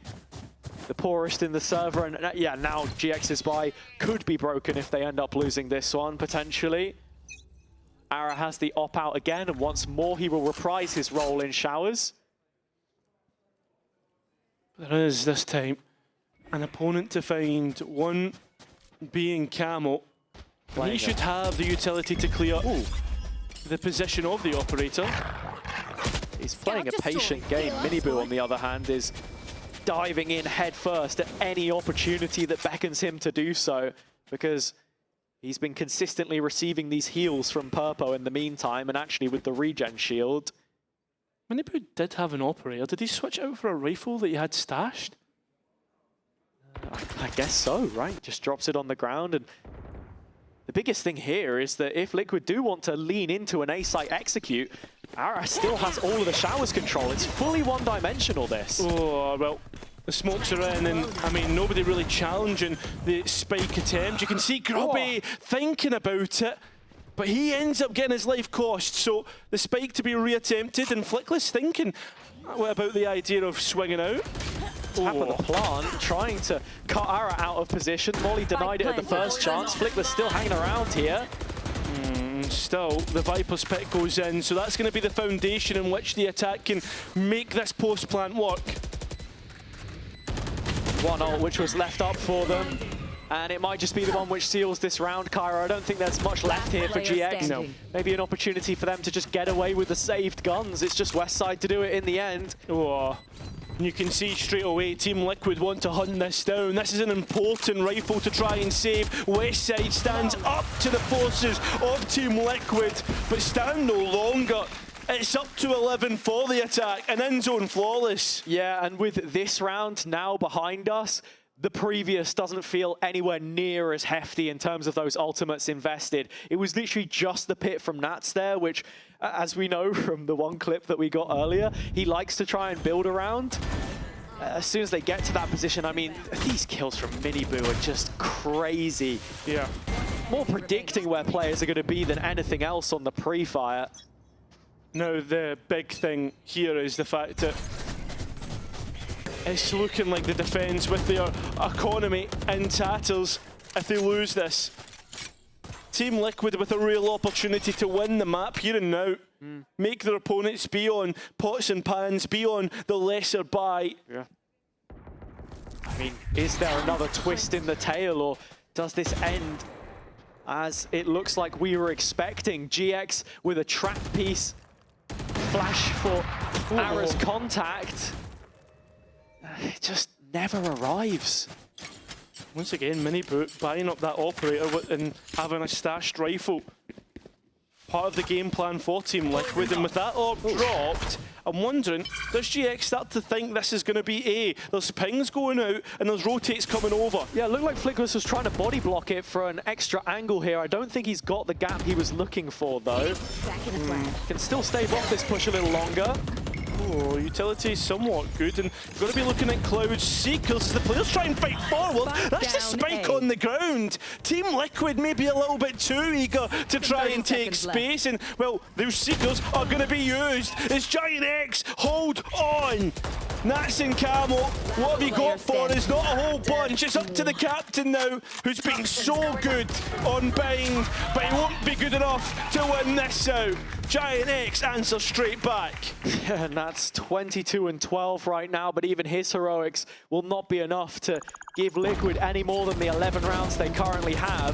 the poorest in the server, and yeah, now GX's buy could be broken if they end up losing this one, potentially. Ara has the op-out again, and once more he will reprise his role in showers. There is, this time, an opponent to find, one being Camo. He should have the utility to clear the position of the operator. He's playing a patient game. Minibu, on the other hand, is diving in head first at any opportunity that beckons him to do so, because he's been consistently receiving these heals from Purpo in the meantime, and actually with the regen shield. Minibu did have an operator. Did he switch out for a rifle that he had stashed? I guess so, right? Just drops it on the ground, and the biggest thing here is that if Liquid do want to lean into an A-site execute, Ara still has all of the showers control. It's fully one-dimensional, this. Oh, well, the smokes are in, and I mean, nobody really challenging the spike attempt. You can see Grubby thinking about it, but he ends up getting his life cost. So the spike to be reattempted, and Flickless thinking, what about the idea of swinging out? Tap of the plant, trying to cut Ara out of position. Molly denied it at the first chance. Flickless still hanging around here. Still, the Viper's pick goes in, so that's going to be the foundation in which the attack can make this post plant work. One ult which was left up for them, and it might just be the one which seals this round, Kyra. I don't think there's much left here for GX. No. Maybe an opportunity for them to just get away with the saved guns. It's just Westside to do it in the end. Oh. You can see straight away Team Liquid want to hunt this down. This is an important rifle to try and save. Westside stands up to the forces of Team Liquid, but stand no longer. It's up to 11 for the attack, and end zone flawless. Yeah, and with this round now behind us, the previous doesn't feel anywhere near as hefty in terms of those ultimates invested. It was literally just the pit from Nats there, which, as we know from the one clip that we got earlier, he likes to try and build around. As soon as they get to that position, I mean, these kills from Minibu are just crazy. Yeah. More predicting where players are going to be than anything else on the pre-fire. Now, the big thing here is the fact that it's looking like the defense with their economy in tatters if they lose this. Team Liquid with a real opportunity to win the map here and now. Make their opponents be on pots and pans, be on the lesser buy. Yeah. I mean, is there another twist in the tail, or does this end as it looks like we were expecting? GX with a trap piece, flash for Ara's contact. Just never arrives. Once again, Mini-Boo buying up that operator and having a stashed rifle. Part of the game plan for Team Liquid, and with that orb dropped, I'm wondering, does GX start to think this is going to be A? There's pings going out and there's rotates coming over. Yeah, it looked like Flickless was trying to body block it for an extra angle here. I don't think he's got the gap he was looking for, though. Can still stave off this push a little longer. Oh, utility is somewhat good, and you've got to be looking at Cloud's Seekers as the players try and fight forward. That's the spike on the ground. Team Liquid may be a little bit too eager to try and take space, and, well, those Seekers are going to be used. It's Giant X, hold on. Nats and Camo, what have you got for us? Not a whole bunch. It's up to the captain now, who's been so good on bind, but he won't be good enough to win this out. Giant X answers straight back. Yeah, and that's 22-12 right now, but even his heroics will not be enough to give Liquid any more than the 11 rounds they currently have.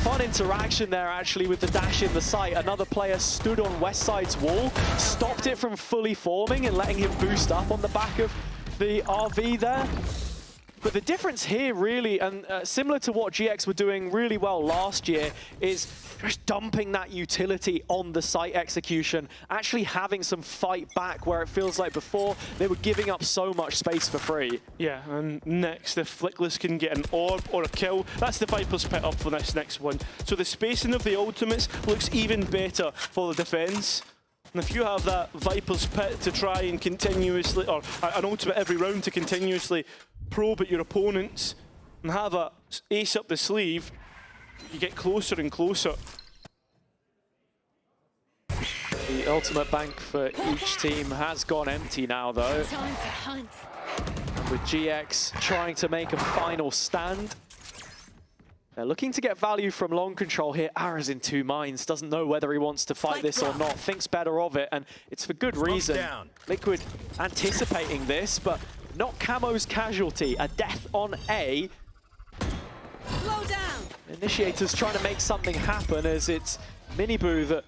Fun interaction there, actually, with the dash in the site. Another player stood on Westside's wall, stopped it from fully forming and letting him boost up on the back of the RV there. But the difference here, really, and similar to what GX were doing really well last year, is just dumping that utility on the site execution, actually having some fight back where it feels like before they were giving up so much space for free. Yeah, and next, if Flickless can get an orb or a kill, that's the Viper's pit up for this next one. So the spacing of the ultimates looks even better for the defense. And if you have that Viper's pit to try and continuously, or an ultimate every round to continuously probe at your opponents and have a ace up the sleeve, you get closer and closer. The ultimate bank for each team has gone empty now, though. Time to hunt. And with GX trying to make a final stand. They're looking to get value from long control here. Ara's in two minds, doesn't know whether he wants to fight this or not, thinks better of it, and it's for good reason. Liquid anticipating this, but not Camo's casualty. A death on A. Slow down. Initiator's trying to make something happen as it's Mini-Boo that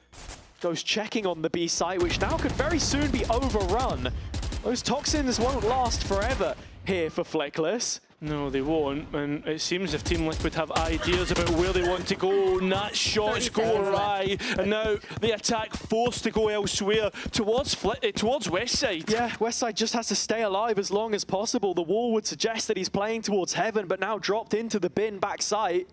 goes checking on the B site, which now could very soon be overrun. Those toxins won't last forever here for Flickless. No, they won't, and it seems if Team Liquid have ideas about where they want to go, Nat shots go awry, and now the attack forced to go elsewhere towards Westside. Yeah, Westside just has to stay alive as long as possible. The wall would suggest that he's playing towards heaven, but now dropped into the bin back site.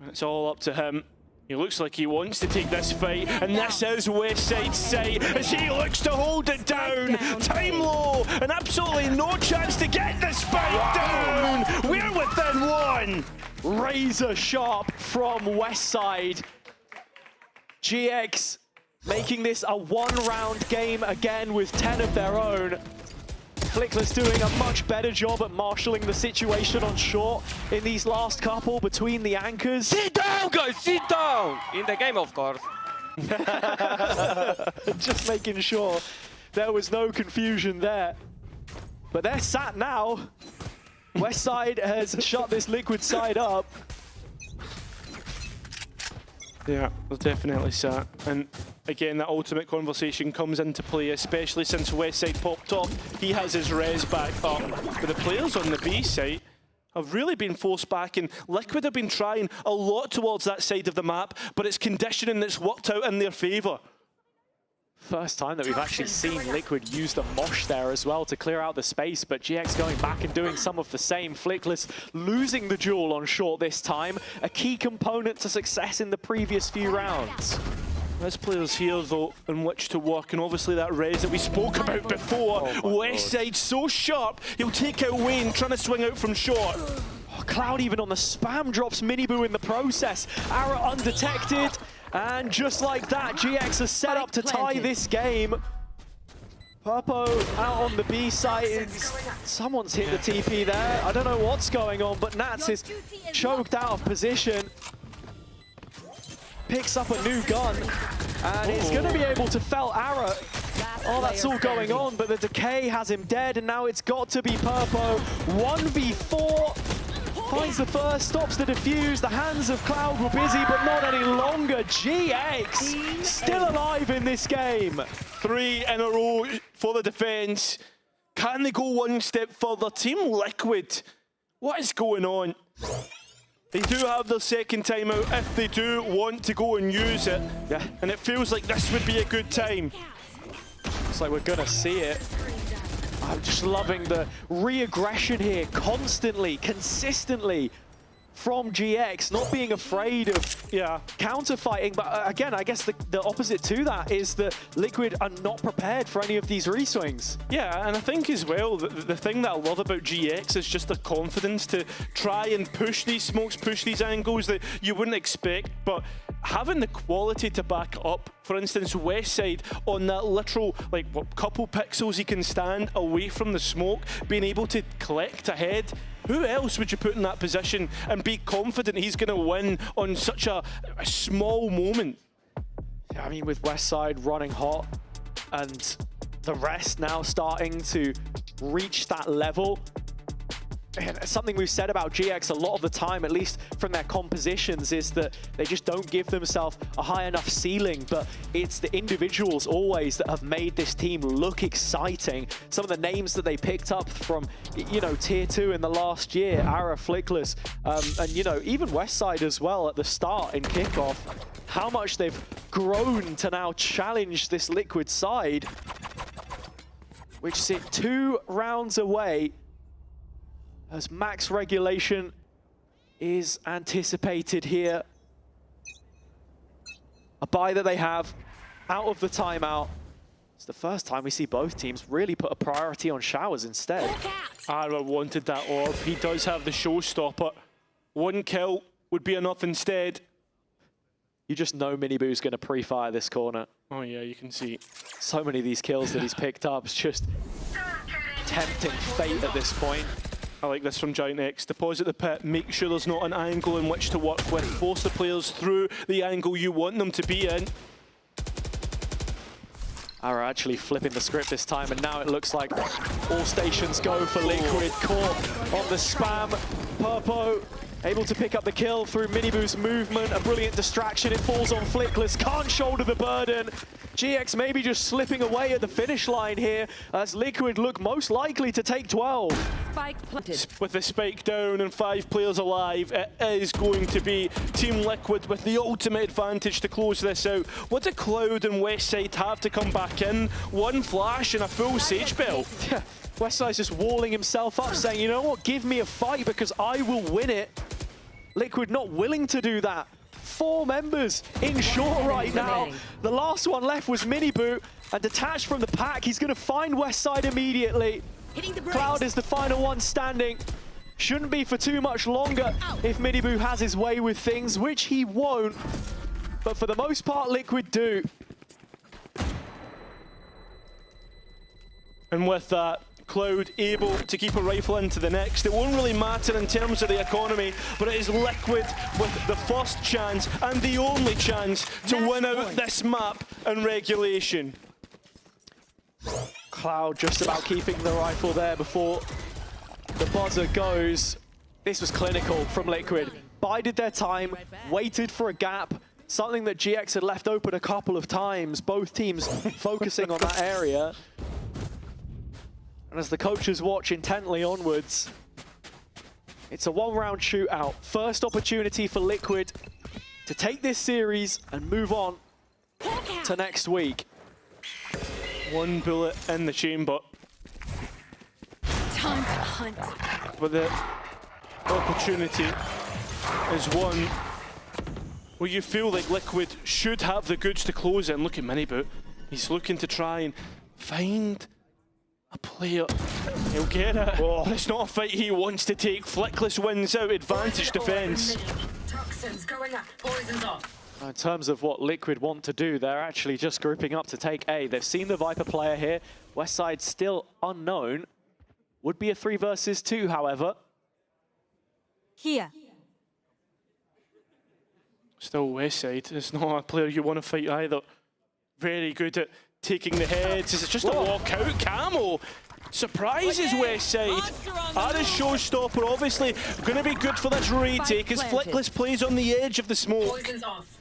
It's all up to him. He looks like he wants to take this fight, and this is Westside's site as he looks to hold it down. Time low, and absolutely no chance to get this fight down. We're within one. Razor sharp from Westside. GX making this a one-round game again with 10 of their own. Flickless doing a much better job at marshalling the situation on short in these last couple between the anchors. Sit down, guys, sit down! In the game, of course. Just making sure there was no confusion there. But they're sat now. Westside has shut this Liquid side up. Yeah, they're definitely sat. And again, that ultimate conversation comes into play, especially since Westside popped off. He has his res back up. But the players on the B side have really been forced back, and Liquid have been trying a lot towards that side of the map, but it's conditioning that's worked out in their favour. First time that we've actually seen Liquid use the mosh there as well to clear out the space, but GX going back and doing some of the same. Flickless losing the duel on short this time, a key component to success in the previous few rounds. There's players here, though, in which to work, and obviously that res that we spoke about before. Westside so sharp, he'll take out Wayne, trying to swing out from short. Oh, Cloud even on the spam drops Mini-Boo in the process. Ara undetected, and just like that, GX is set up to tie this game. Purpo out on the B site. Someone's hit the TP there. I don't know what's going on, but Nats is choked out of position. Picks up a new gun, and he's going to be able to fell Ara. Oh, that's all going on, but the decay has him dead, and now it's got to be Purpo. 1v4. Finds the first, stops the defuse. The hands of Cloud were busy, but not any longer. GX still alive in this game. 3 in a row for the defense. Can they go one step further? Team Liquid, what is going on? They do have their second timeout if they do want to go and use it. Yeah. And it feels like this would be a good time. Looks like we're gonna see it. I'm just loving the re-aggression here, constantly, consistently, from GX, not being afraid of counter-fighting. But again, I guess the opposite to that is that Liquid are not prepared for any of these reswings. Yeah, and I think as well, the thing that I love about GX is just their confidence to try and push these smokes, push these angles that you wouldn't expect, but having the quality to back up. For instance, Westside on that literal, like, what, couple pixels he can stand away from the smoke, being able to collect ahead. Who else would you put in that position and be confident he's going to win on such a small moment? Yeah, I mean, with Westside running hot and the rest now starting to reach that level, and something we've said about GX a lot of the time, at least from their compositions, is that they just don't give themselves a high enough ceiling, but it's the individuals always that have made this team look exciting. Some of the names that they picked up from, you know, Tier 2 in the last year, Ara, Flickless, and, you know, even Westside as well at the start in Kickoff, how much they've grown to now challenge this Liquid side, which sit 2 rounds away as max regulation is anticipated here. A buy that they have out of the timeout. It's the first time we see both teams really put a priority on showers instead. Ara wanted that orb. He does have the showstopper. 1 kill would be enough instead. You just know Miniboo's going to pre-fire this corner. Oh yeah, you can see. So many of these kills that he's picked up. It's just tempting fate at this point. I like this from Giant X. Deposit the pit, make sure there's not an angle in which to work with. Force the players through the angle you want them to be in. Ara actually flipping the script this time, and now it looks like all stations go for Liquid. Caught on the spam. Purpo able to pick up the kill through Miniboo's movement. A brilliant distraction. It falls on Flickless. Can't shoulder the burden. GX maybe just slipping away at the finish line here as Liquid look most likely to take 12. Spike planted. With the spike down and 5 players alive, it is going to be Team Liquid with the ultimate advantage to close this out. What do Cloud and Westside have to come back in? 1 flash and a full Sage Belt. Yeah, Westside's just walling himself up, saying, you know what, give me a fight because I will win it. Liquid not willing to do that. 4 members in short right now. The last one left was Miniboo, and detached from the pack, he's going to find Westside immediately. Cloud is the final one standing. Shouldn't be for too much longer if Miniboo has his way with things, which he won't. But for the most part, Liquid do. And with that, Cloud able to keep a rifle into the next. It won't really matter in terms of the economy, but it is Liquid with the first chance and the only chance to win out this map and regulation. Cloud just about keeping the rifle there before the buzzer goes. This was clinical from Liquid. Bided their time, waited for a gap, something that GX had left open a couple of times, both teams focusing on that area. And as the coaches watch intently onwards, it's a 1-round shootout. First opportunity for Liquid to take this series and move on to next week. 1 bullet in the chamber. Time to hunt. But the opportunity is one where you feel like Liquid should have the goods to close it. And look at Miniboo. He's looking to try and find a player. He'll get it. Oh. But it's not a fight he wants to take. Flickless wins out. Advantage defense. Toxins going up. Poison's off. In terms of what Liquid want to do, they're actually just grouping up to take A. They've seen the Viper player here. Westside still unknown. Would be a 3 versus 2, however. Here. Still Westside. It's not a player you want to fight either. Very good at taking the heads. It's just a walkout. Camo surprises Westside. Ara's showstopper obviously going to be good for this retake as Flickless plays on the edge of the smoke. Poison's off.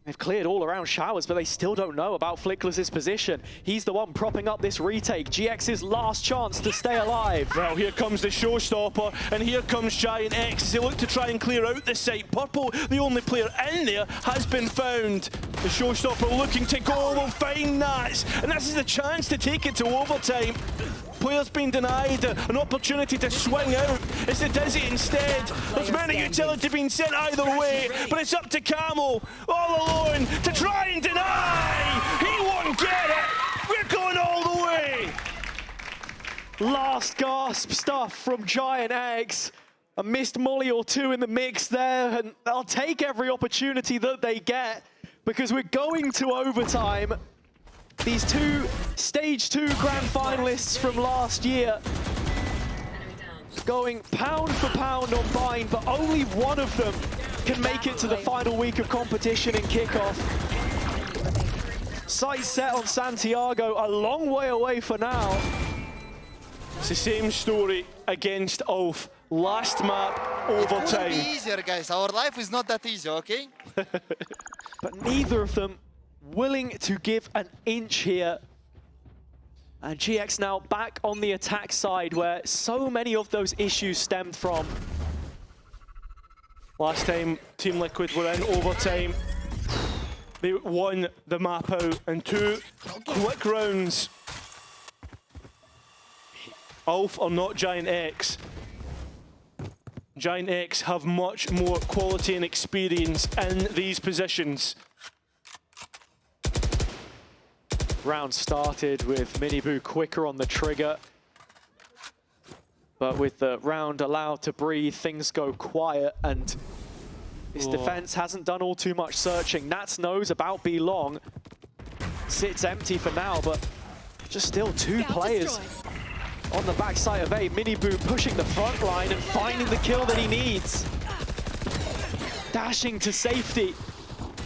They've cleared all around showers, but they still don't know about Flickless's position. He's the one propping up this retake. GX's last chance to stay alive. Well, here comes the showstopper, and here comes Giant X as they look to try and clear out the site. Purple, the only player in there, has been found. The showstopper looking to go, will find Nats, and this is the chance to take it to overtime. Players being denied an opportunity to swing out. It's the Dizzy instead. There's many utility being sent either way, but it's up to Camel, all alone, to try and deny. He won't get it. We're going all the way. Last gasp stuff from Giant X. A missed molly or two in the mix there, and they'll take every opportunity that they get because we're going to overtime. These two Stage 2 Grand Finalists from last year going pound for pound on Bind, but only one of them can make it to the final week of competition in Kickoff. Sight set on Santiago, a long way away for now. It's the same story against Ulf. Last map, overtime. It will be easier, guys. Our life is not that easy, okay? But neither of them willing to give an inch here. And GX now back on the attack side where so many of those issues stemmed from. Last time Team Liquid were in overtime, they won the map out in 2 quick rounds. Ulf are not Giant X. Giant X have much more quality and experience in these positions. Round started with Miniboo quicker on the trigger. But with the round allowed to breathe, things go quiet, and this defense hasn't done all too much searching. Nats knows about B Long. Sits empty for now, but just still two players on the backside of A. Miniboo pushing the front line and finding the kill that he needs. Dashing to safety.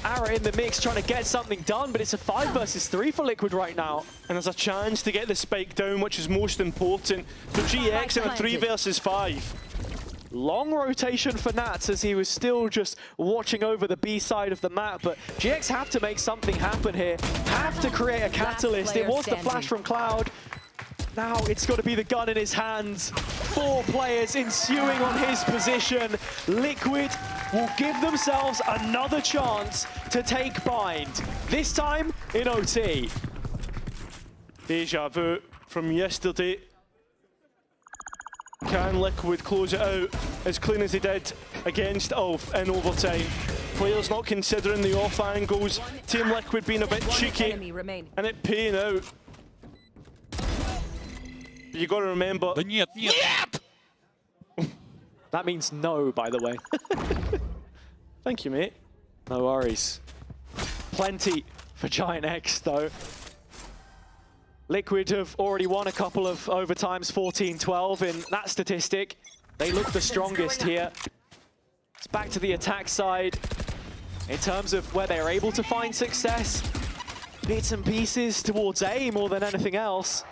Ara in the mix trying to get something done, but it's a 5 versus 3 for Liquid right now. And there's a chance to get the spike down, which is most important. For GX in a 3 versus 5. Long rotation for Nats as he was still just watching over the B side of the map, but GX have to make something happen here. Have to create a catalyst. It was the flash from Cloud. Now it's got to be the gun in his hands. 4 players ensuing on his position. Liquid will give themselves another chance to take Bind. This time in OT. Deja vu from yesterday. Can Liquid close it out as clean as they did against Ulf in overtime? Players not considering the off angles. Team Liquid being a bit cheeky and it paying out. But you got to remember. Yep. That means no, by the way. Thank you, mate. No worries. Plenty for Giant X, though. Liquid have already won a couple of overtimes, 14-12 in that statistic. They look the strongest here. It's back to the attack side. In terms of where they're able to find success, bits and pieces towards A more than anything else.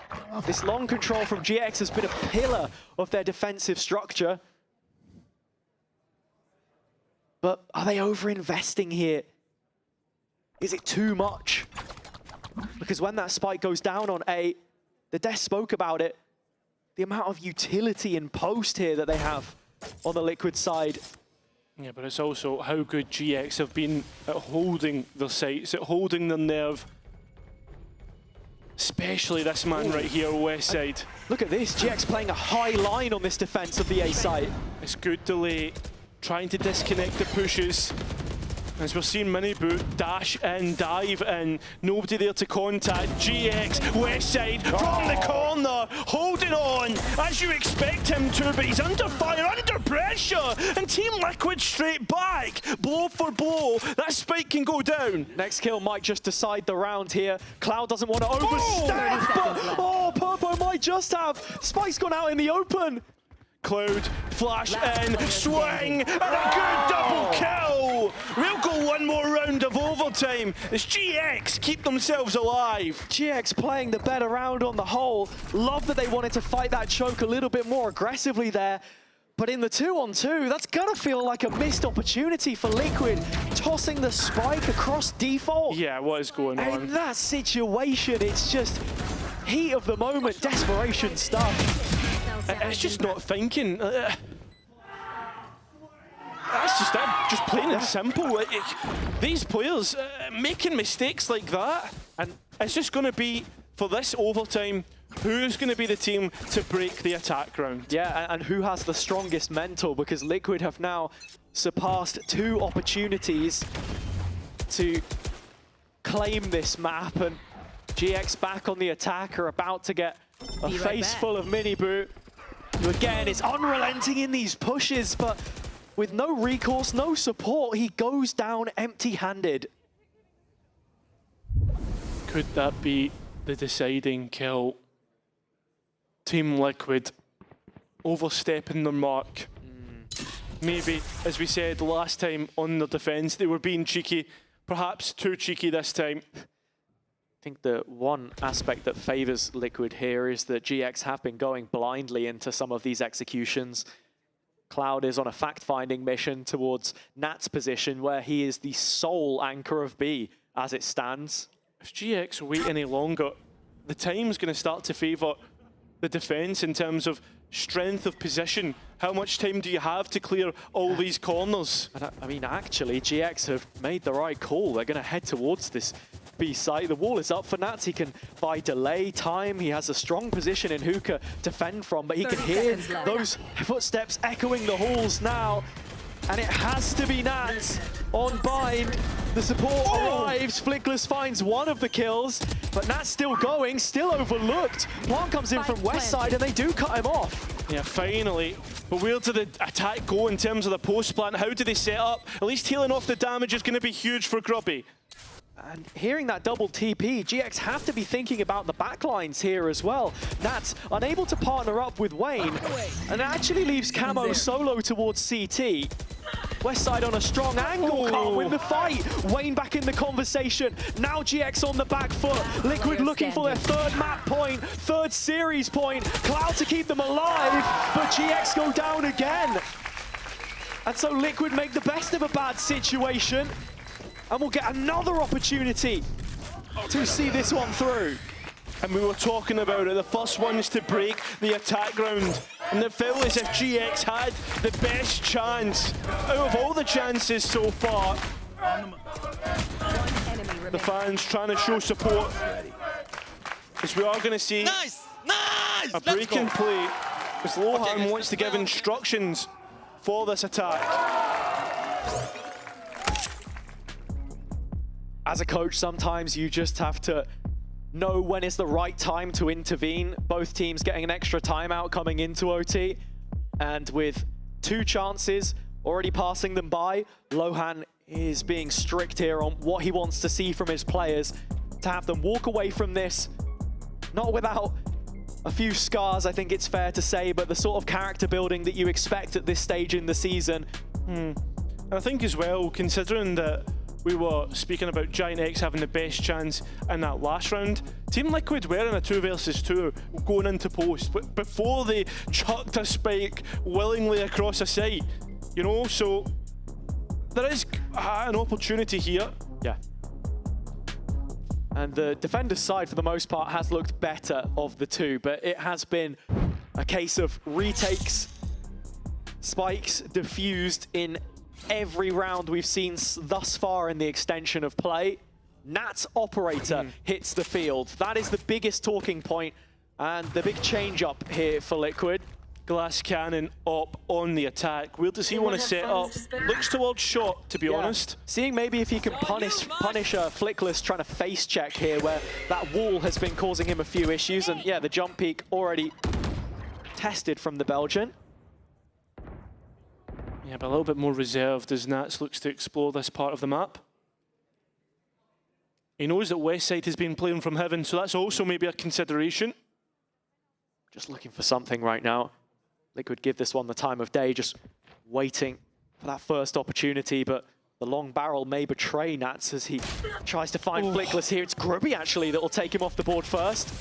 This long control from GX has been a pillar of their defensive structure. But are they over-investing here? Is it too much? Because when that spike goes down on A, the Death spoke about it, the amount of utility in post here that they have on the Liquid side. Yeah, but it's also how good GX have been at holding their sights, at holding their nerve. Especially this man right here, West Side. Look at this, GX playing a high line on this defense of the A site. It's good delay, trying to disconnect the pushes. As we're seeing Miniboo dash in, dive in, nobody there to contact. GX, West Side, from the corner, holding on, as you expect him to, but he's under fire, under pressure, and Team Liquid straight back, blow for blow. That spike can go down. Next kill might just decide the round here. Cloud doesn't want to overstep, but Purpo might just have. Spike's gone out in the open. Cloud, flash in, swing, and a good double kill! We'll go one more round of overtime as GX keep themselves alive. GX playing the better round on the whole. Love that they wanted to fight that choke a little bit more aggressively there. But in the 2-on-2, that's gonna feel like a missed opportunity for Liquid, tossing the spike across default. Yeah, what is going on? In that situation, it's just heat of the moment, desperation stuff. It's just not thinking. That's just it, just plain and simple. These players making mistakes like that, and it's just going to be, for this overtime, who's going to be the team to break the attack ground? Yeah, and who has the strongest mental, because Liquid have now surpassed 2 opportunities to claim this map, and GX back on the attack are about to get a face full of mini boot, who again is unrelenting in these pushes, but with no recourse, no support, he goes down empty-handed. Could that be the deciding kill? Team Liquid overstepping their mark. Maybe, as we said last time on the defense, they were being cheeky, perhaps too cheeky this time. I think the one aspect that favors Liquid here is that GX have been going blindly into some of these executions. Cloud is on a fact-finding mission towards Nat's position, where he is the sole anchor of B as it stands. If GX wait any longer, the time's going to start to favor the defense in terms of strength of position. How much time do you have to clear all these corners? And I mean, actually, GX have made the right call. They're going to head towards this B site. The wall is up for Nats. He can buy delay time. He has a strong position in Hookah to fend from, but he can hear those footsteps echoing the halls now. And it has to be Nats on bind. The support arrives. Flickless finds one of the kills, but Nat's still going, still overlooked. Plant comes in from west side and they do cut him off. Yeah, finally. But where did the attack go in terms of the post plant? How do they set up? At least healing off the damage is going to be huge for Grubby. And hearing that double TP, GX have to be thinking about the backlines here as well. Nats unable to partner up with Wayne, and it actually leaves Camo solo towards CT. Westside on a strong angle, can't win the fight. Wayne back in the conversation. Now GX on the back foot. Liquid looking for their 3rd map point, 3rd series point. Cloud to keep them alive, but GX go down again. And so Liquid make the best of a bad situation, and we'll get another opportunity to see this one through. And we were talking about it, the first ones to break the attack ground. And it felt as if GX had the best chance out of all the chances so far. The fans trying to show support. As we are going to see a break in play. As Lohan wants to give instructions for this attack. As a coach, sometimes you just have to know when is the right time to intervene. Both teams getting an extra timeout coming into OT. And with 2 chances already passing them by, Lohan is being strict here on what he wants to see from his players to have them walk away from this, not without a few scars, I think it's fair to say, but the sort of character building that you expect at this stage in the season. And I think as well, considering that we were speaking about Giant X having the best chance in that last round, Team Liquid were in a 2 versus 2 going into post, but before they chucked a spike willingly across a site, you know, so there is an opportunity here. Yeah. And the defender's side, for the most part, has looked better of the 2, but it has been a case of retakes, spikes diffused in every round we've seen thus far in the extension of play. Nat's operator hits the field. That is the biggest talking point and the big change up here for Liquid. Glass Cannon up on the attack. Where does he want to set up? Looks towards shot, to be honest. Seeing maybe if he can punish Flickless trying to face check here, where that wall has been causing him a few issues. And yeah, the jump peak already tested from the Belgian. Yeah, but a little bit more reserved as Nats looks to explore this part of the map. He knows that Westside has been playing from heaven, so that's also maybe a consideration. Just looking for something right now. Liquid give this one the time of day, just waiting for that first opportunity, but the long barrel may betray Nats as he tries to find Flickless here. It's Grubby, actually, that will take him off the board first.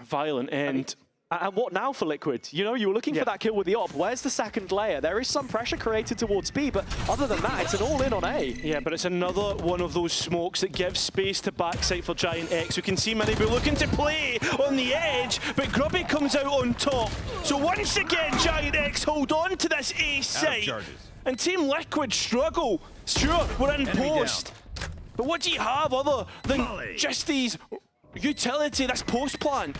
Violent end. And what now for Liquid? You know, you were looking for that kill with the op. Where's the second layer? There is some pressure created towards B, but other than that, it's an all-in on A. Yeah, but it's another one of those smokes that gives space to backside for Giant X. We can see Minibu looking to play on the edge, but Grubby comes out on top. So once again, Giant X hold on to this A site. And Team Liquid struggle. Sure, we're in post. But what do you have other than just these utility, this post plan?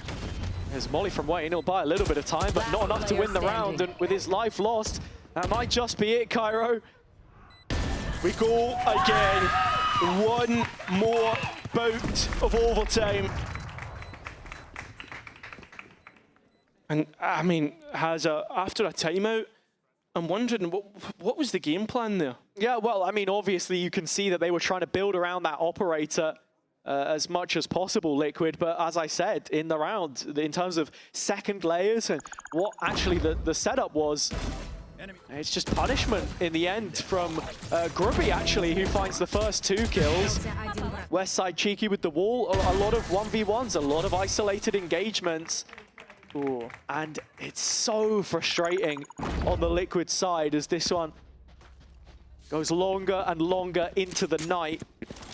There's Molly from Wayne. He'll buy a little bit of time, but not enough to win the round. And with his life lost, that might just be it, Cairo. We go again. One more bout of overtime. And I mean, after a timeout, I'm wondering, what was the game plan there? Yeah, well, I mean, obviously you can see that they were trying to build around that operator as much as possible, Liquid. But as I said, in the round, in terms of second layers and what actually the setup was, it's just punishment in the end from Grubby, actually, who finds the first 2 kills. Westside cheeky with the wall, a lot of 1v1s, a lot of isolated engagements. Ooh. And it's so frustrating on the Liquid side as this one goes longer and longer into the night.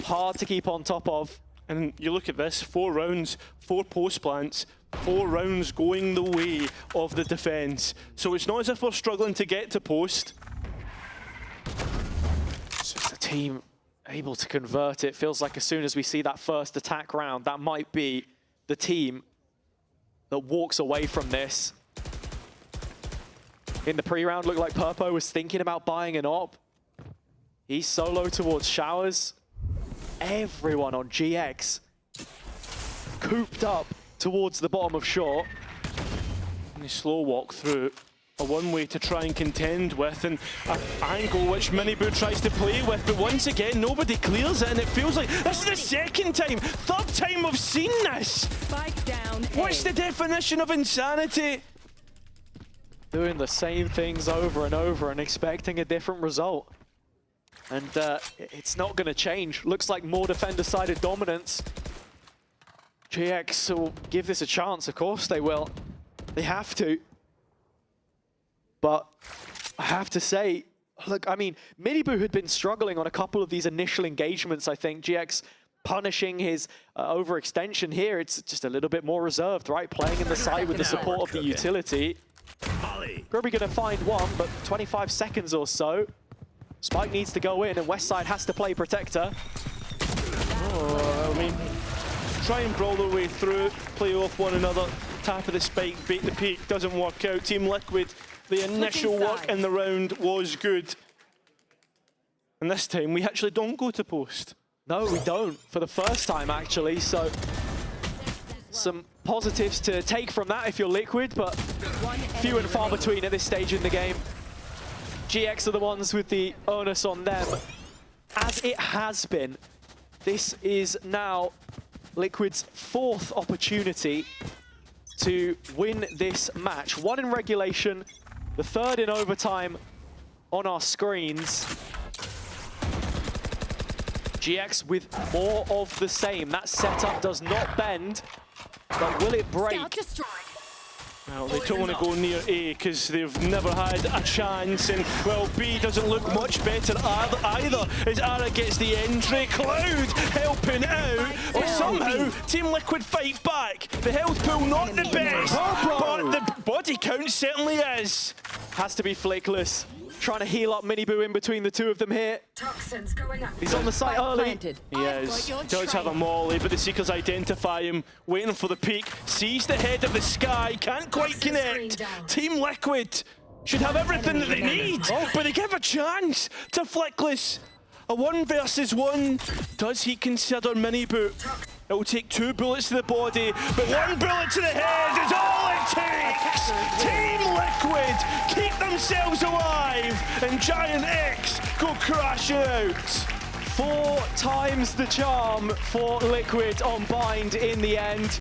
Hard to keep on top of. And you look at this, 4 rounds, 4 post plants, 4 rounds going the way of the defense. So it's not as if we're struggling to get to post. It's just the team able to convert it. Feels like as soon as we see that first attack round, that might be the team that walks away from this. In the pre-round, looked like Purpo was thinking about buying an op. He's solo towards Showers. Everyone on GX cooped up towards the bottom of short. And they slow walk through a one-way to try and contend with, and an angle which Minibu tries to play with, but once again, nobody clears it, and it feels like this is the second time, third time we've seen this. Spike down. What's the definition of insanity? Doing the same things over and over and expecting a different result. And it's not going to change. Looks like more defender-sided dominance. GX will give this a chance, of course they will. They have to. But I have to say, look, I mean, Minibu had been struggling on a couple of these initial engagements, I think. GX punishing his overextension here. It's just a little bit more reserved, right? Playing in the side with the support of the utility. Grubby going to find one, but 25 seconds or so. Spike needs to go in, and Westside has to play Protector. Oh, I mean, try and brawl their way through, play off one another, tap of the spike, bait the peak, doesn't work out. Team Liquid, the initial work in the round was good. And this time, we actually don't go to post. No, we don't, for the first time, actually, so some positives to take from that if you're Liquid, but few and far between at this stage in the game. GX are the ones with the onus on them. As it has been, this is now Liquid's 4th opportunity to win this match. 1 in regulation, the 3rd in overtime on our screens. GX with more of the same. That setup does not bend, but will it break? Well, they don't want to go near A because they've never had a chance, and well, B doesn't look much better either as Ara gets the entry. Cloud helping out, but somehow Team Liquid fight back. The health pool not the best, but the body count certainly is. Has to be Flakeless. Trying to heal up Minibu in between the two of them here. Toxins going up. He's on the site early. He is. He does have a molly, but the Seekers identify him, waiting for the peak. Sees the head of the sky, can't quite connect. Team Liquid should have everything that they need, but they give a chance to Flickless. A 1 versus 1. Does he consider Minibu? It will take 2 bullets to the body, but 1 bullet to the head is all it takes. Team Liquid keep themselves alive, and Giant X go crashing out. 4 times the charm for Liquid on Bind in the end.